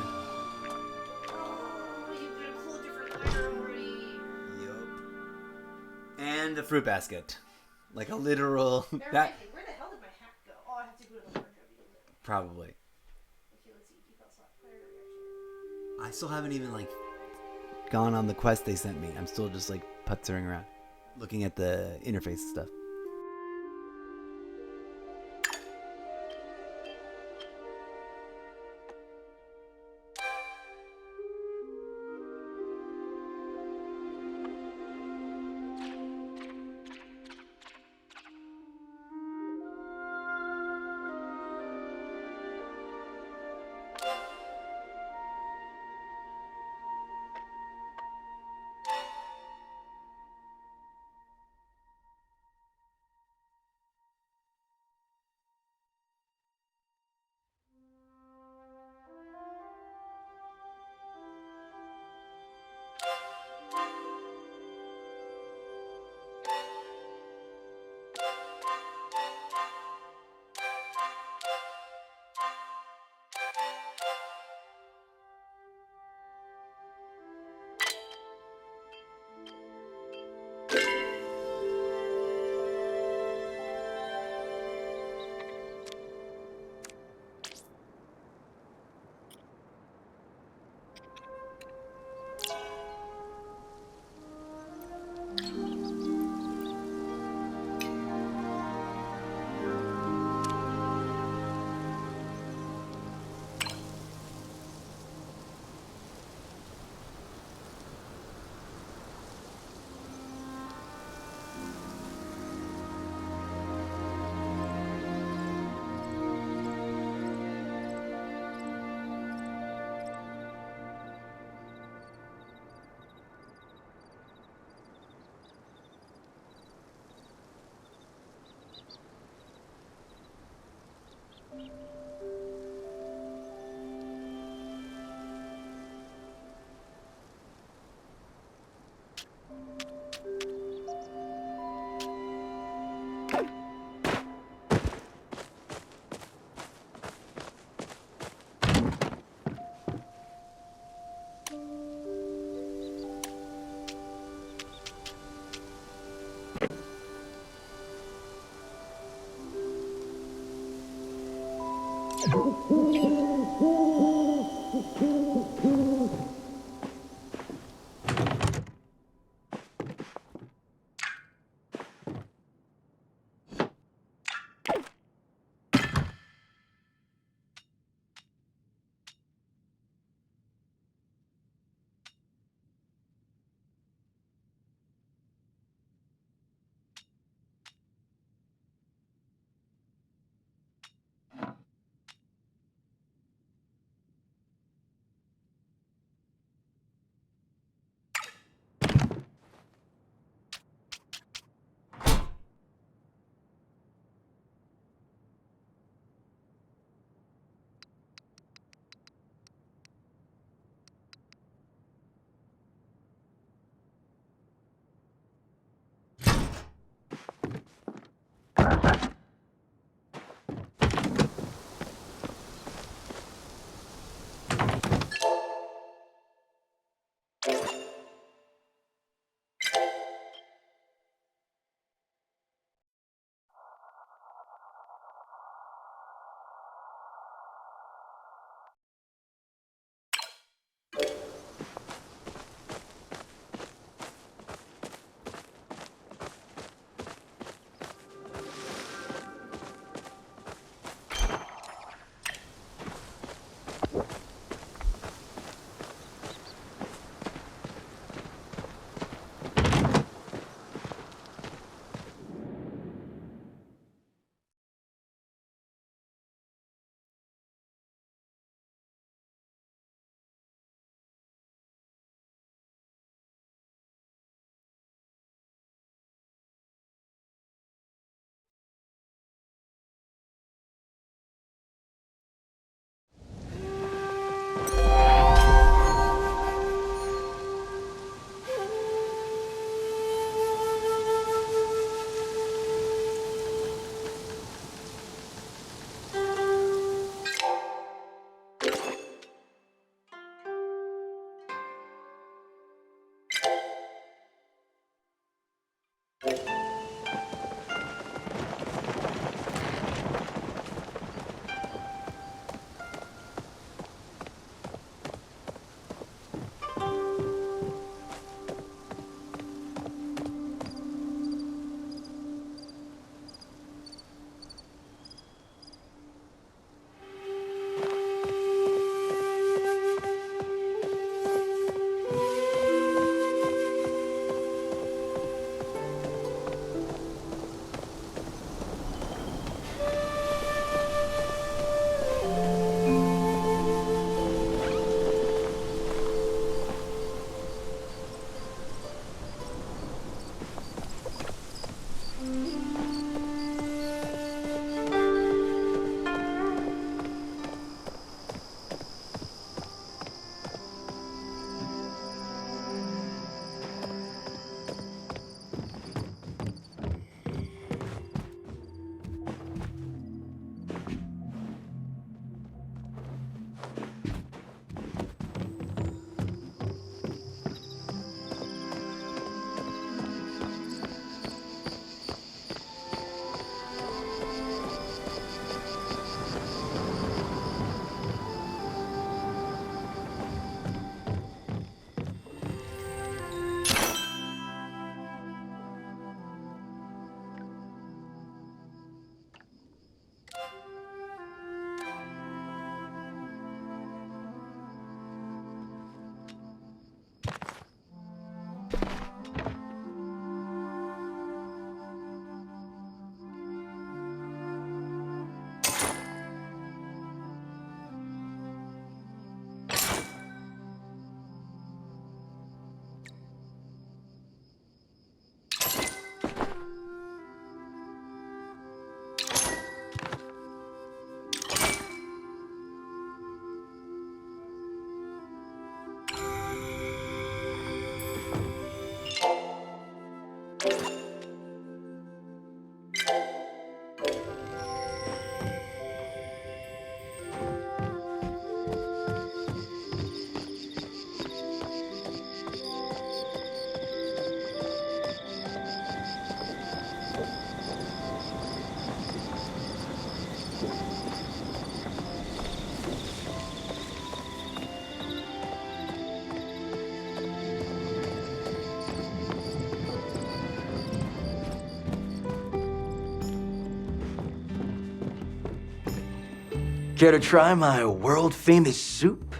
Oh, you did a whole different glider already. Yup. And a fruit basket. Like a literal... Where the hell did my hat go? Oh, I have to go to the Probably. Okay, let's see. Default slot player reaction. I still haven't even like gone on the quest they sent me. I'm still just like putzering around, looking at the interface stuff. Care to try my world-famous soup?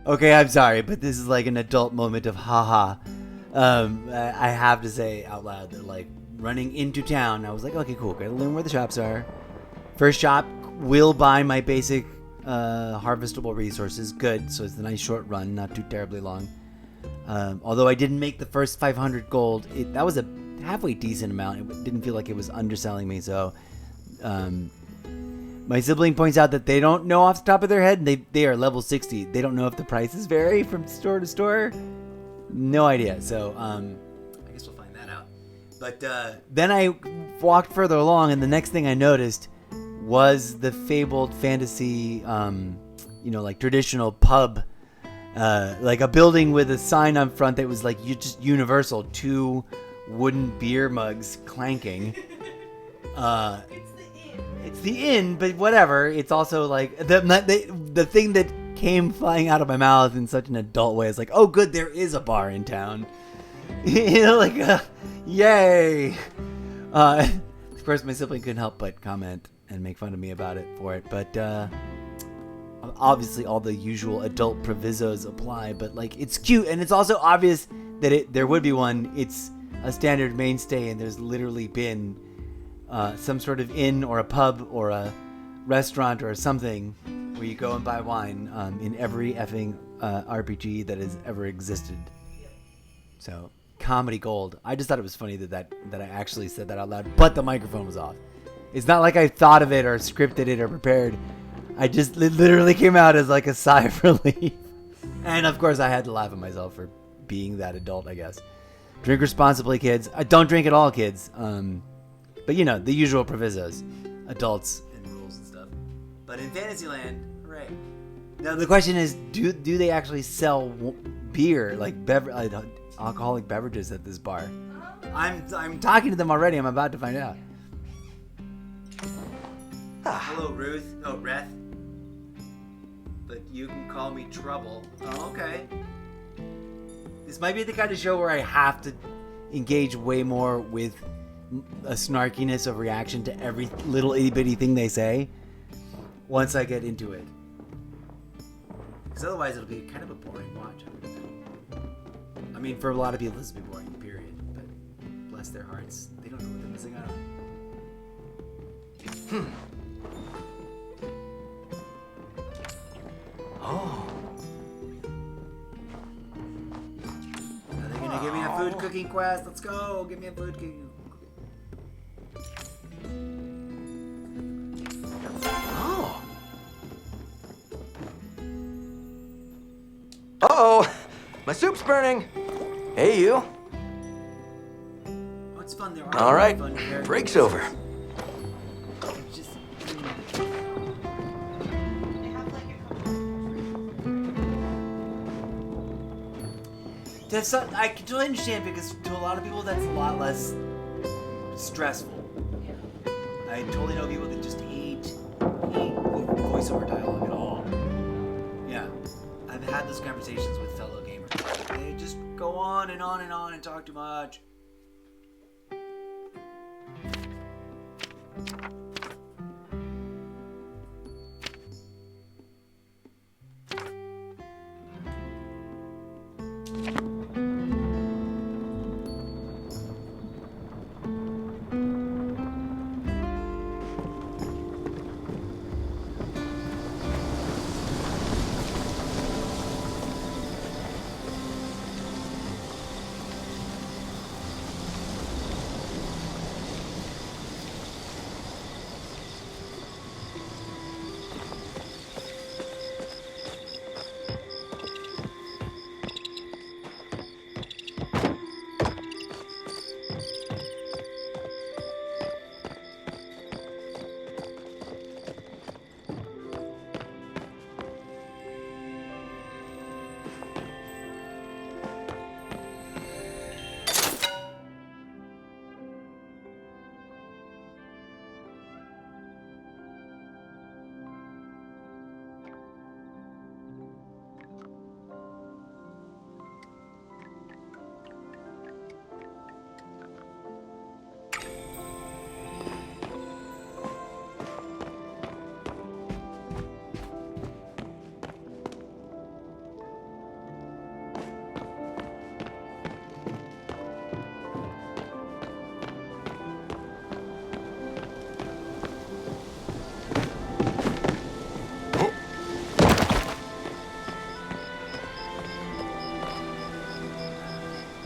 Okay, I'm sorry, but this is like an adult moment of haha. I have to say out loud that, like, running into town, I was like, okay, cool, gotta learn where the shops are. First shop will buy my basic harvestable resources. Good, so it's a nice short run, not too terribly long. Although I didn't make the first 500 gold, that was a halfway decent amount. It didn't feel like it was underselling me, so... my sibling points out that they don't know off the top of their head. They are level 60. They don't know if the prices vary from store to store. No idea. So I guess we'll find that out. But then I walked further along, and the next thing I noticed was the fabled fantasy, like traditional pub, like a building with a sign on front that was like just universal, 2 wooden beer mugs clanking. It's the inn, but whatever. It's also like the thing that came flying out of my mouth in such an adult way is like, oh, good, there is a bar in town. Yay. Of course, my sibling couldn't help but comment and make fun of me about it for it. But obviously, all the usual adult provisos apply. But like, it's cute, and it's also obvious that there would be one. It's a standard mainstay, and there's literally been some sort of inn or a pub or a restaurant or something where you go and buy wine in every effing RPG that has ever existed. So, comedy gold. I just thought it was funny that I actually said that out loud, but the microphone was off. It's not like I thought of it or scripted it or prepared. It literally came out as like a sigh of relief. And of course I had to laugh at myself for being that adult, I guess. Drink responsibly, kids. Don't drink at all, kids. But the usual provisos. Adults and rules and stuff. But in Fantasyland, hooray. Now the question is, do they actually sell beer, like alcoholic beverages at this bar? I'm talking to them already. I'm about to find out. Hello, Ruth. Oh, Reth. But you can call me Trouble. Oh, okay. This might be the kind of show where I have to engage way more with a snarkiness of reaction to every little itty bitty thing they say once I get into it. Because otherwise it'll be kind of a boring watch. I mean, for a lot of people this will be boring, period. But bless their hearts, they don't know what they're missing out on. Oh. Are they gonna give me a food cooking quest? Let's go! Give me a food cooking. Oh. Uh-oh! My soup's burning! Hey, you. Oh, it's fun. There are All right, fun characters. break's over. It's just... I can totally understand, because to a lot of people that's a lot less stressful. I totally know people that just hate voiceover dialogue at all. Yeah, I've had those conversations with fellow gamers. They just go on and on and on and talk too much.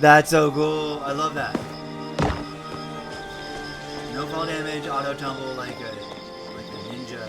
That's so cool. I love that. No fall damage, auto tumble like a ninja.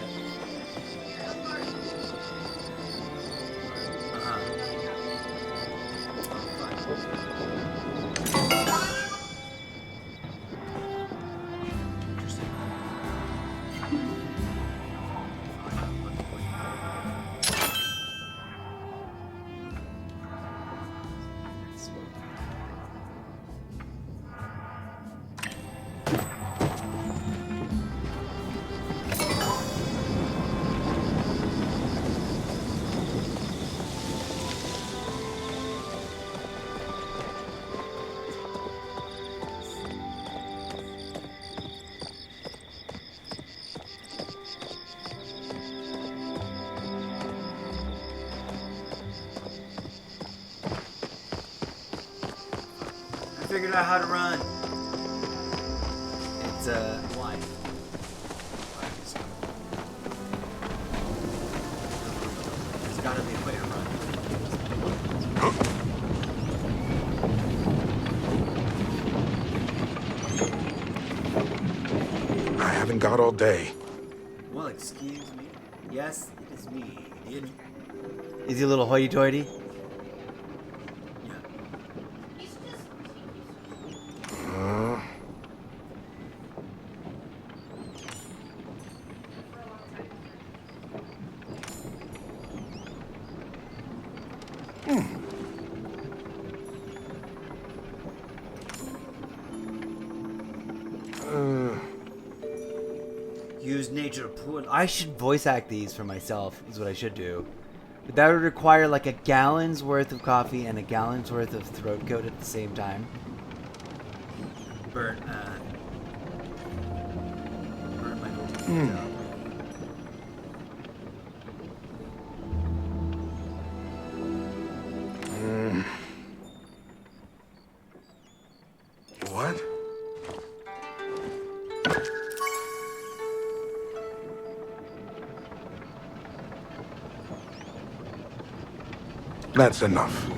Figured out how to run. It's why? There's gotta be a way to run. I haven't got all day. Well, excuse me. Yes, it is me. Is he a little hoity-toity? Use nature pool. I should voice act these for myself, is what I should do. But that would require like a gallon's worth of coffee and a gallon's worth of throat coat at the same time. Burn my vocal out. What? That's enough.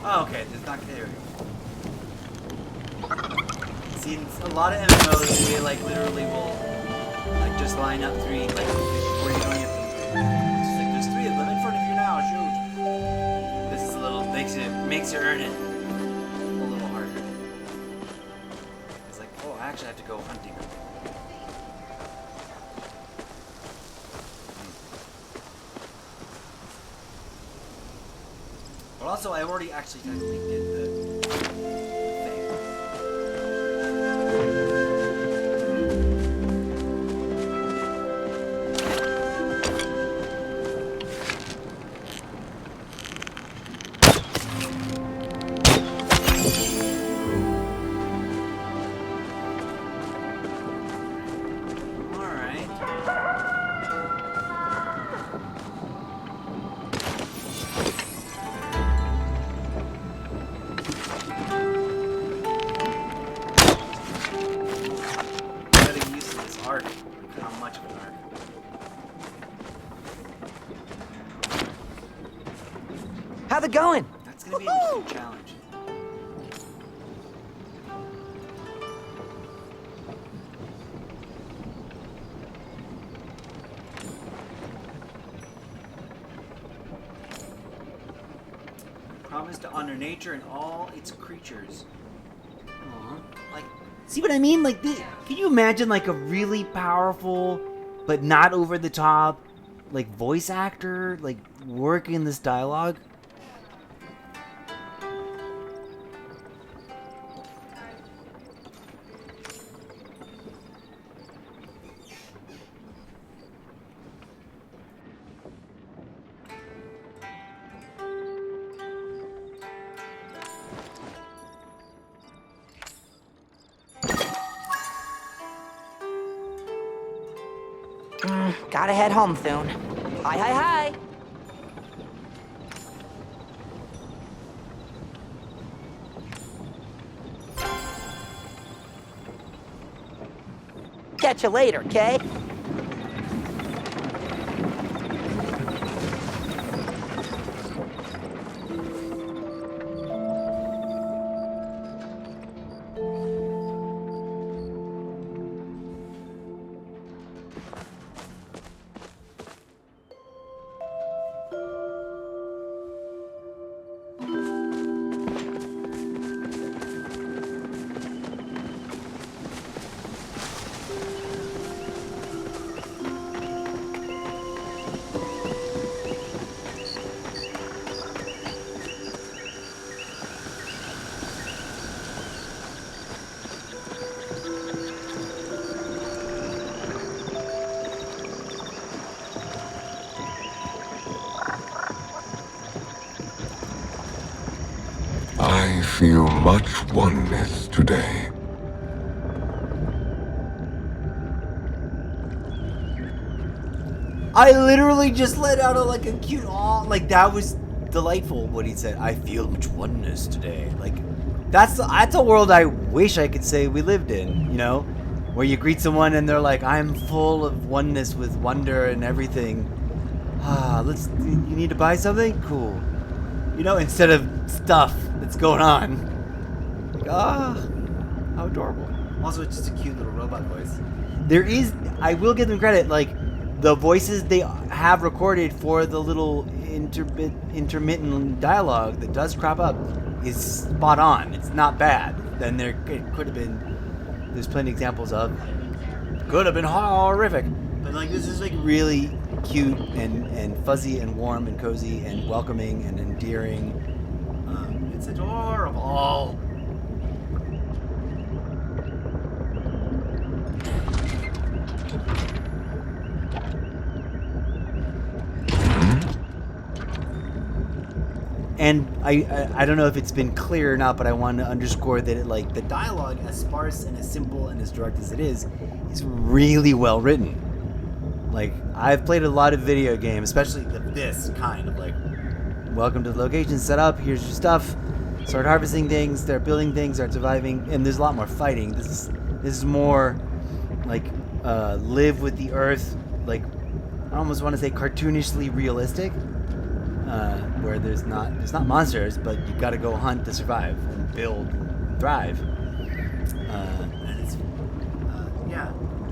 Oh, okay, there's not there. See, in a lot of MMOs, they like literally will like just line up three, like before you don't have it's just like there's three of them in front of you now. Shoot. This is a little makes you earn it a little harder. It's like, oh, I actually have to go hunting. But also, I already actually technically did the thing. How's it going? That's gonna be an interesting challenge. promise to honor nature and all its creatures. Aww. Like, See what I mean? Like, can you imagine like a really powerful, but not over the top, like voice actor, like working this dialogue? Gotta head home soon. Hi, hi, hi. Catch you later, Kay. I feel much oneness today. I literally just let out a cute aw. Like, that was delightful what he said. I feel much oneness today. Like, that's a world I wish I could say we lived in, you know? Where you greet someone and they're like, I'm full of oneness with wonder and everything. You need to buy something? Cool. You know, instead of stuff that's going on. Like, how adorable. also, it's just a cute little robot voice. I will give them credit, like, the voices they have recorded for the little intermittent dialogue that does crop up is spot on. It's not bad. Then it could have been, there's plenty of examples of, could have been horrific. But, like, this is, like, really cute and fuzzy and warm and cozy and welcoming and endearing. It's adorable. And I don't know if it's been clear or not, but I want to underscore that the dialogue, as sparse and as simple and as direct as it is really well written. Like, I've played a lot of video games, especially this kind of, like, welcome to the location, set up, here's your stuff, start harvesting things, start building things, start surviving, and there's a lot more fighting. This is more like live with the earth, like, I almost want to say cartoonishly realistic, where there's not monsters, but you got to go hunt to survive and build and thrive. And it's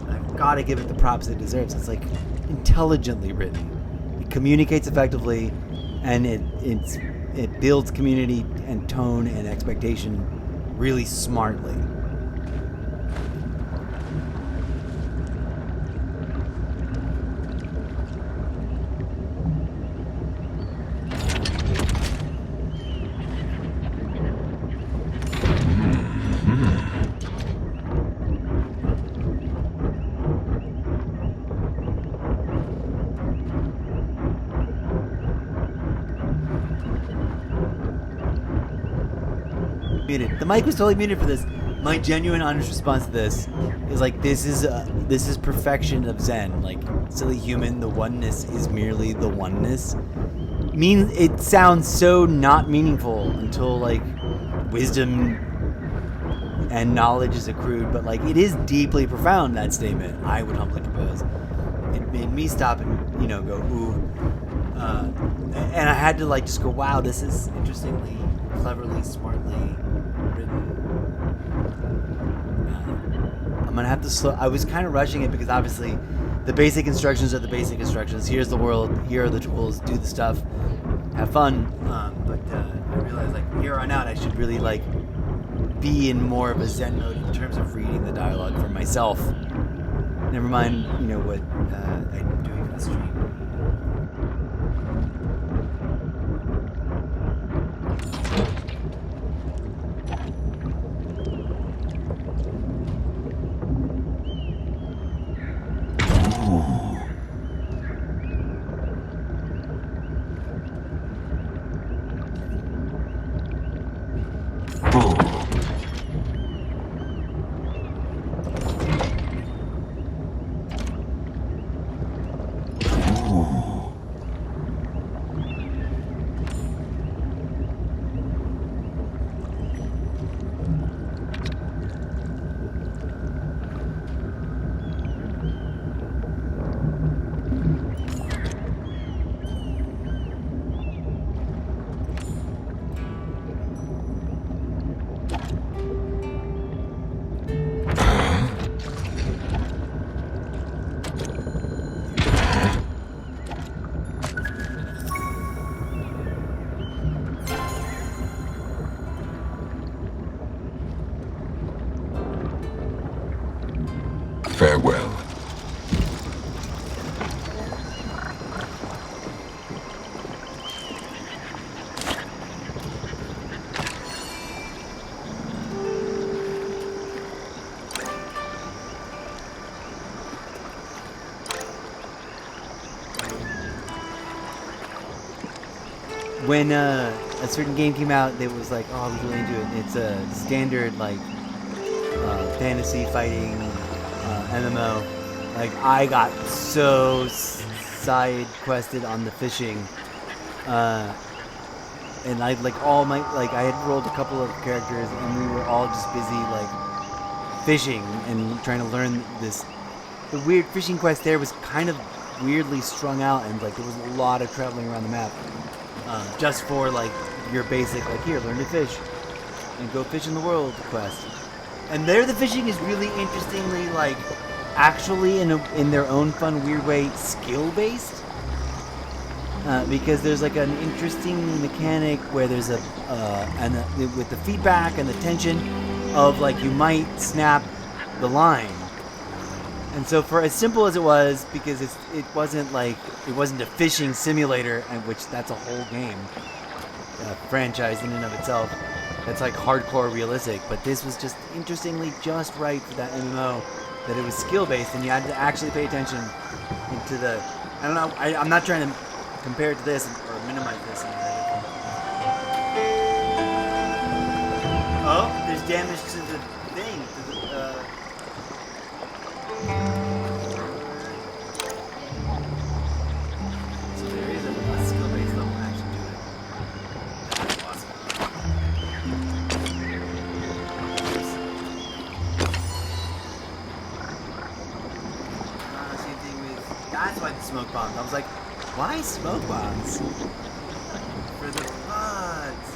I've got to give it the props it deserves. It's like intelligently written. It communicates effectively, and it builds community and tone and expectation really smartly. Muted. The mic was totally muted for this. My genuine, honest response to this is like, this is perfection of Zen. Like, silly human, the oneness is merely the oneness. It sounds so not meaningful until, like, wisdom and knowledge is accrued, but, like, it is deeply profound, that statement, I would humbly propose. It made me stop and, you know, go, ooh. And I had to, like, just go, wow, this is interestingly, cleverly, smartly written. I'm gonna have to slow. I was kind of rushing it because obviously the basic instructions are the basic instructions. Here's the world. Here are the tools. Do the stuff. Have fun. But I realized like here on out I should really like be in more of a Zen mode in terms of reading the dialogue for myself. Never mind, you know what I'm doing for the stream. Farewell. When a certain game came out that was like, oh, I was really into it. It's a standard like fantasy fighting MMO. Like I got so side quested on the fishing, and I like all my like I had rolled a couple of characters, and we were all just busy like fishing and trying to learn this. The weird fishing quest there was kind of weirdly strung out, and like there was a lot of traveling around the map. Just for like your basic like here learn to fish and go fish in the world quest, and there the fishing is really interestingly like actually in their own fun weird way skill based, because there's like an interesting mechanic where there's with the feedback and the tension of like you might snap the line. And so for as simple as it was, because it wasn't a fishing simulator, and which that's a whole game, franchise in and of itself. That's like hardcore realistic. But this was just interestingly just right for that MMO, that it was skill based, and you had to actually pay attention into the. I don't know. I'm not trying to compare it to this or minimize this. Oh, there's damage to the thing. So there is a skill-based level action to it. That's awesome. Same thing with. That's why the smoke bombs. I was like, why smoke bombs? For the bugs.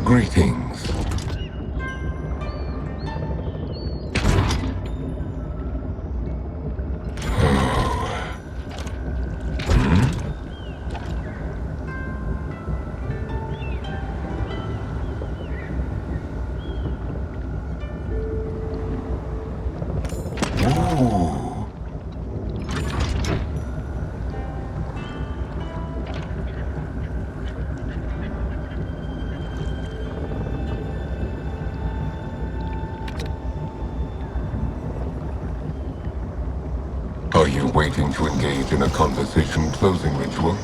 Greetings. Are you waiting to engage in a conversation closing ritual?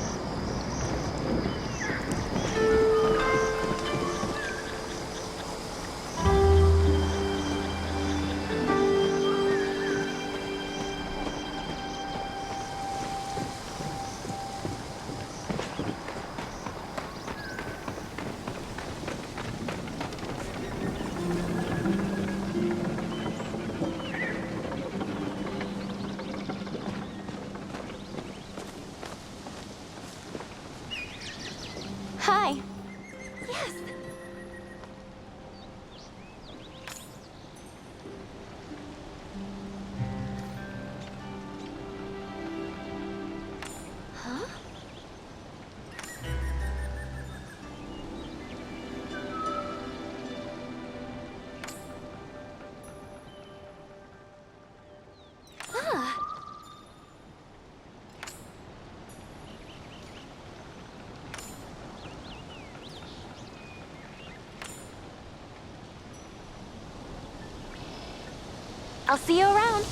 Hi. Yes. Huh? Ah. I'll see you around.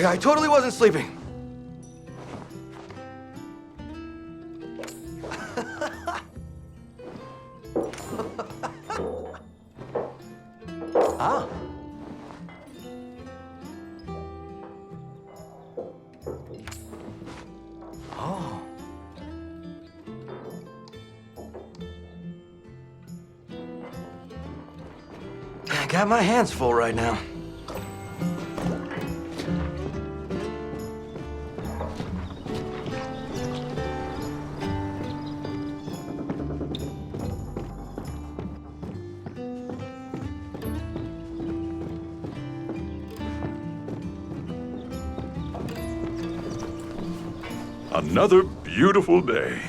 I totally wasn't sleeping. Ah. Oh. I got my hands full right now. Another beautiful day.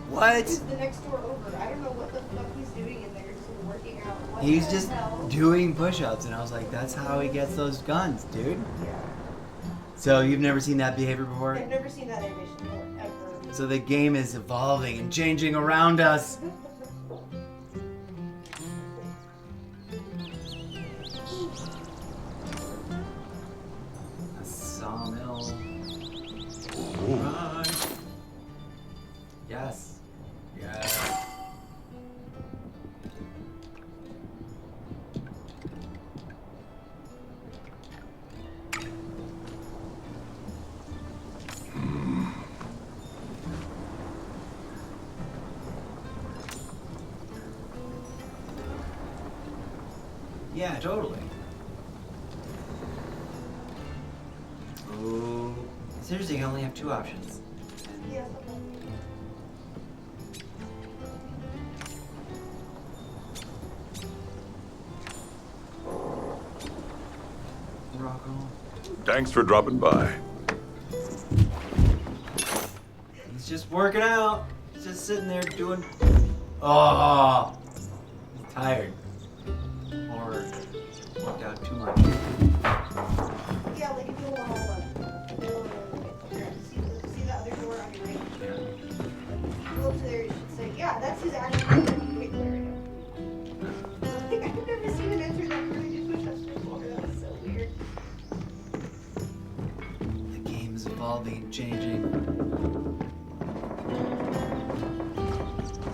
What? He's the next door over. I don't know what the fuck he's doing in there, just working out. What He's the just hell? doing push-ups, and I was like, that's how he gets those guns, dude. So you've never seen that behavior before? I've never seen that animation before, ever. So the game is evolving and changing around us. A sawmill. Run. Yes. Yes. Yeah, totally. Oh, seriously, you only have two options. Yeah. Rock on. Thanks for dropping by. He's just working out. He's just sitting there doing. Oh, he's tired. Or worked out too much. Yeah, like if you hold on. See the other door on your right? Yeah. Go up to there, you should say, yeah, that's his actual wait there. Like, I've never seen him enter that really do push-ups before. That was so weird. The game is evolving and changing.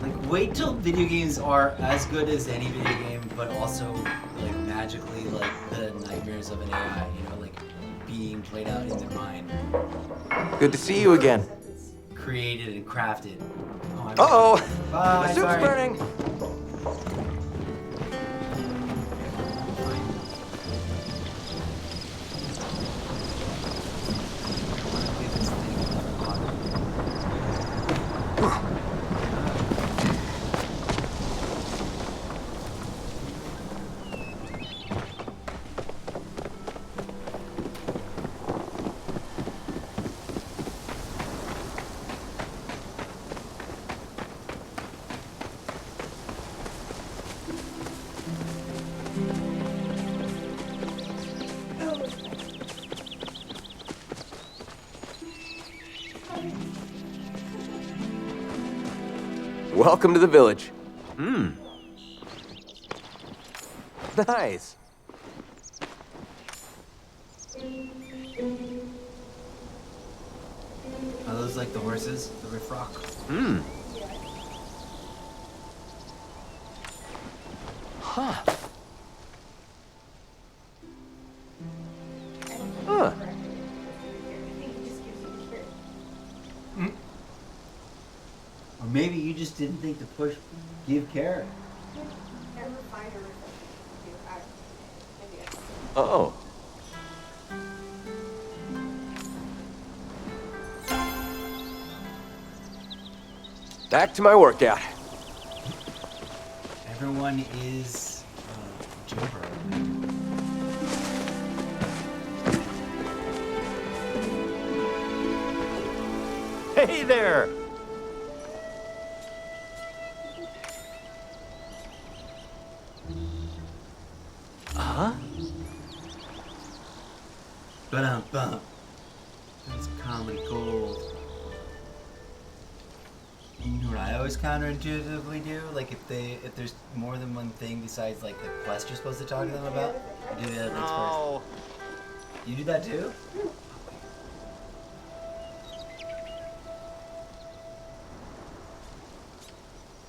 Like, wait till video games are as good as any video game, but also like magically like the nightmares of an AI. You know, like being played out in their mind, Good to see you again. created and crafted. Oh, Uh-oh! Bye. My soup's sorry. burning! Welcome to the village. Nice. Are those like the horses? The riffrock? Huh. Huh. I think he just gives you the carrot. Or maybe you just didn't think to push give carrot. Never find a reflection. I don't know. Maybe Oh. Back to my workout. Everyone is Jumper. Hey there! Huh? Ba-dum-bum. That's comedy gold. You know what I always counterintuitively do? Like if there's more than one thing besides like the quest you're supposed to talk to them about, I do the other things Oh. first. You do that too?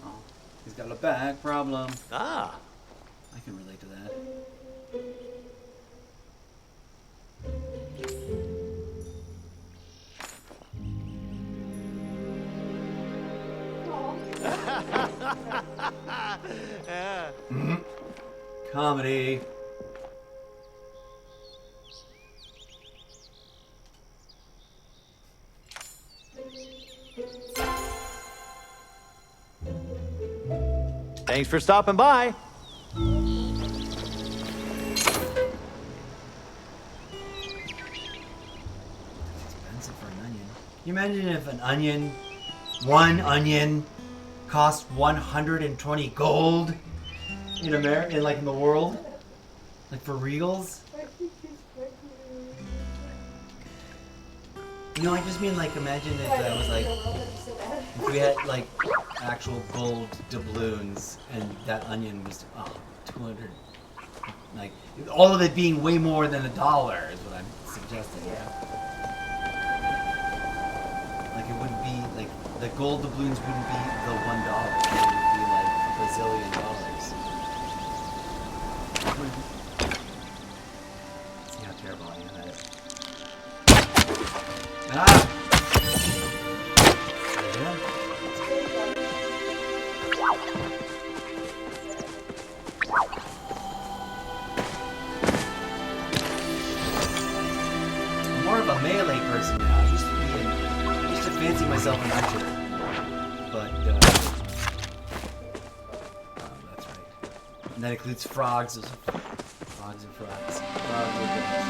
Oh, he's got a back problem. Ah. I can relate to that. Comedy. Thanks for stopping by. Expensive for an onion. Can you imagine if one onion cost 120 gold in America, in the world? Like for Regals? No, I just mean imagine if that was if we had actual gold doubloons and that onion was 200, all of it being way more than $1 is what I'm suggesting. Yeah. It wouldn't be the gold doubloons wouldn't be the $1. It would be a bazillion dollars. See how terrible I am at it. Ah! I'm more of a melee person now. I used to fancy myself an archer. But, that's right. And that includes frogs. Those are frogs and frogs. Frogs and frogs.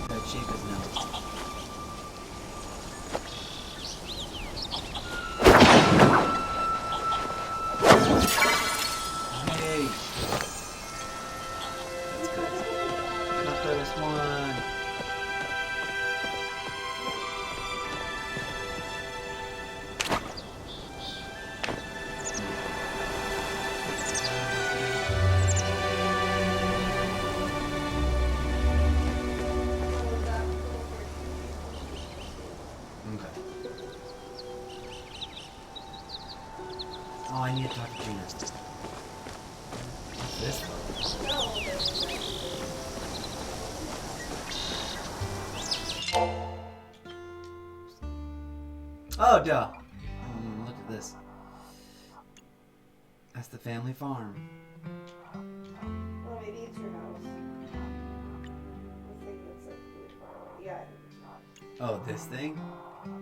That shape is now. Hey! That's good. Not first one. Okay. Oh, I need to talk to Gina. What's this one? Oh, duh. Look at this. That's the family farm. Well, maybe it's your house. I think that's really far away. Yeah, I think it's not. Oh, this thing? No.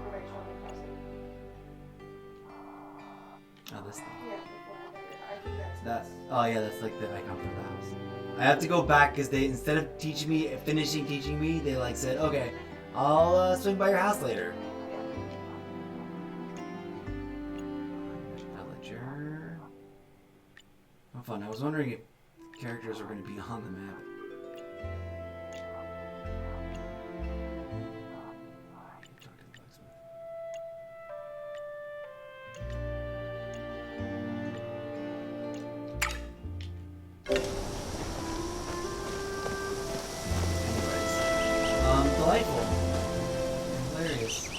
You're right, Sheldon Crossing. Oh, this thing. Yeah, before I think That's oh yeah, that's the icon for the house. I have to go back because they, instead of finishing teaching me, they said, okay, I'll swing by your house later. Villager. Oh, fun. I was wondering if characters were going to be on the map. Delightful. Hilarious.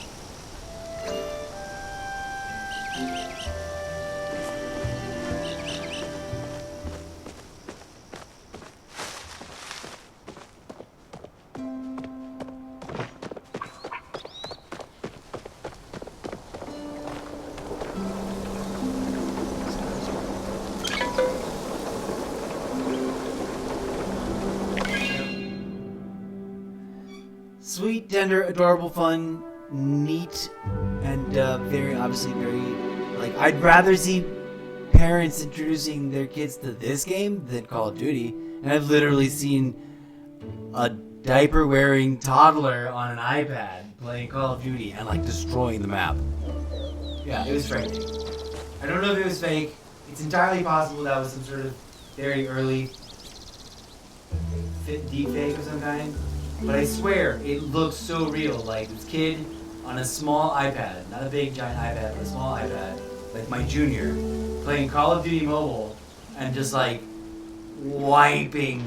Sweet, tender, adorable, fun, neat, and very I'd rather see parents introducing their kids to this game than Call of Duty. And I've literally seen a diaper-wearing toddler on an iPad playing Call of Duty and destroying the map. Yeah, it was frightening. I don't know if it was fake. It's entirely possible that was some sort of very early deep fake of some kind. But I swear, it looks so real. This kid on a small iPad, not a big giant iPad, but a small iPad, my junior, playing Call of Duty Mobile and just wiping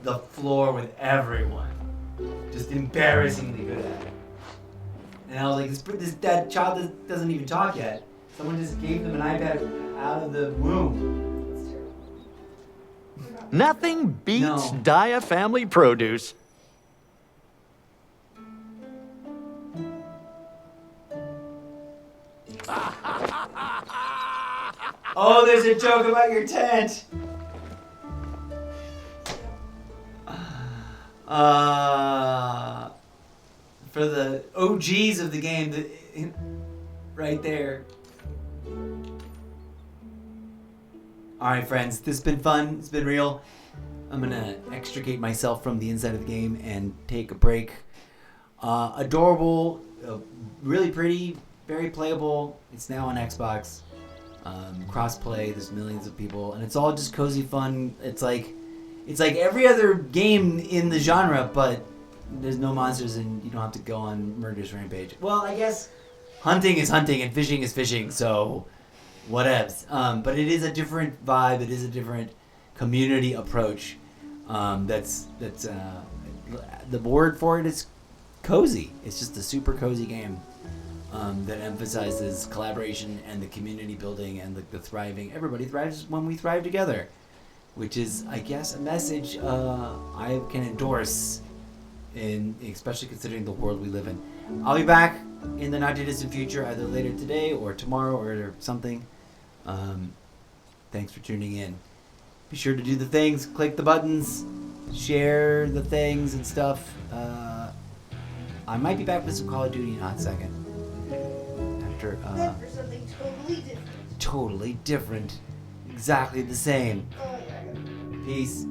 the floor with everyone. Just embarrassingly good at it. And I was like, that child doesn't even talk yet. Someone just gave them an iPad out of the womb. Nothing beats No. Dia family produce. Oh, there's a joke about your tent. For the OGs of the game, right there. All right, friends, this has been fun. It's been real. I'm gonna extricate myself from the inside of the game and take a break. Adorable, really pretty, very playable. It's now on Xbox. Crossplay. There's millions of people, and it's all just cozy fun. It's like every other game in the genre, but there's no monsters, and you don't have to go on murderous rampage. Well, I guess hunting is hunting and fishing is fishing, so whatevs. But it is a different vibe. It is a different community approach. That's the word for it is cozy. It's just a super cozy game that emphasizes collaboration and the community building and the thriving. Everybody thrives when we thrive together, which is, I guess, a message I can endorse, especially considering the world we live in. I'll be back in the not too distant future, either later today or tomorrow or something. Thanks for tuning in. Be sure to do the things, click the buttons, share the things and stuff. I might be back with some Call of Duty in a hot second. After For something totally different. totally different, exactly the same. Oh, yeah. Peace.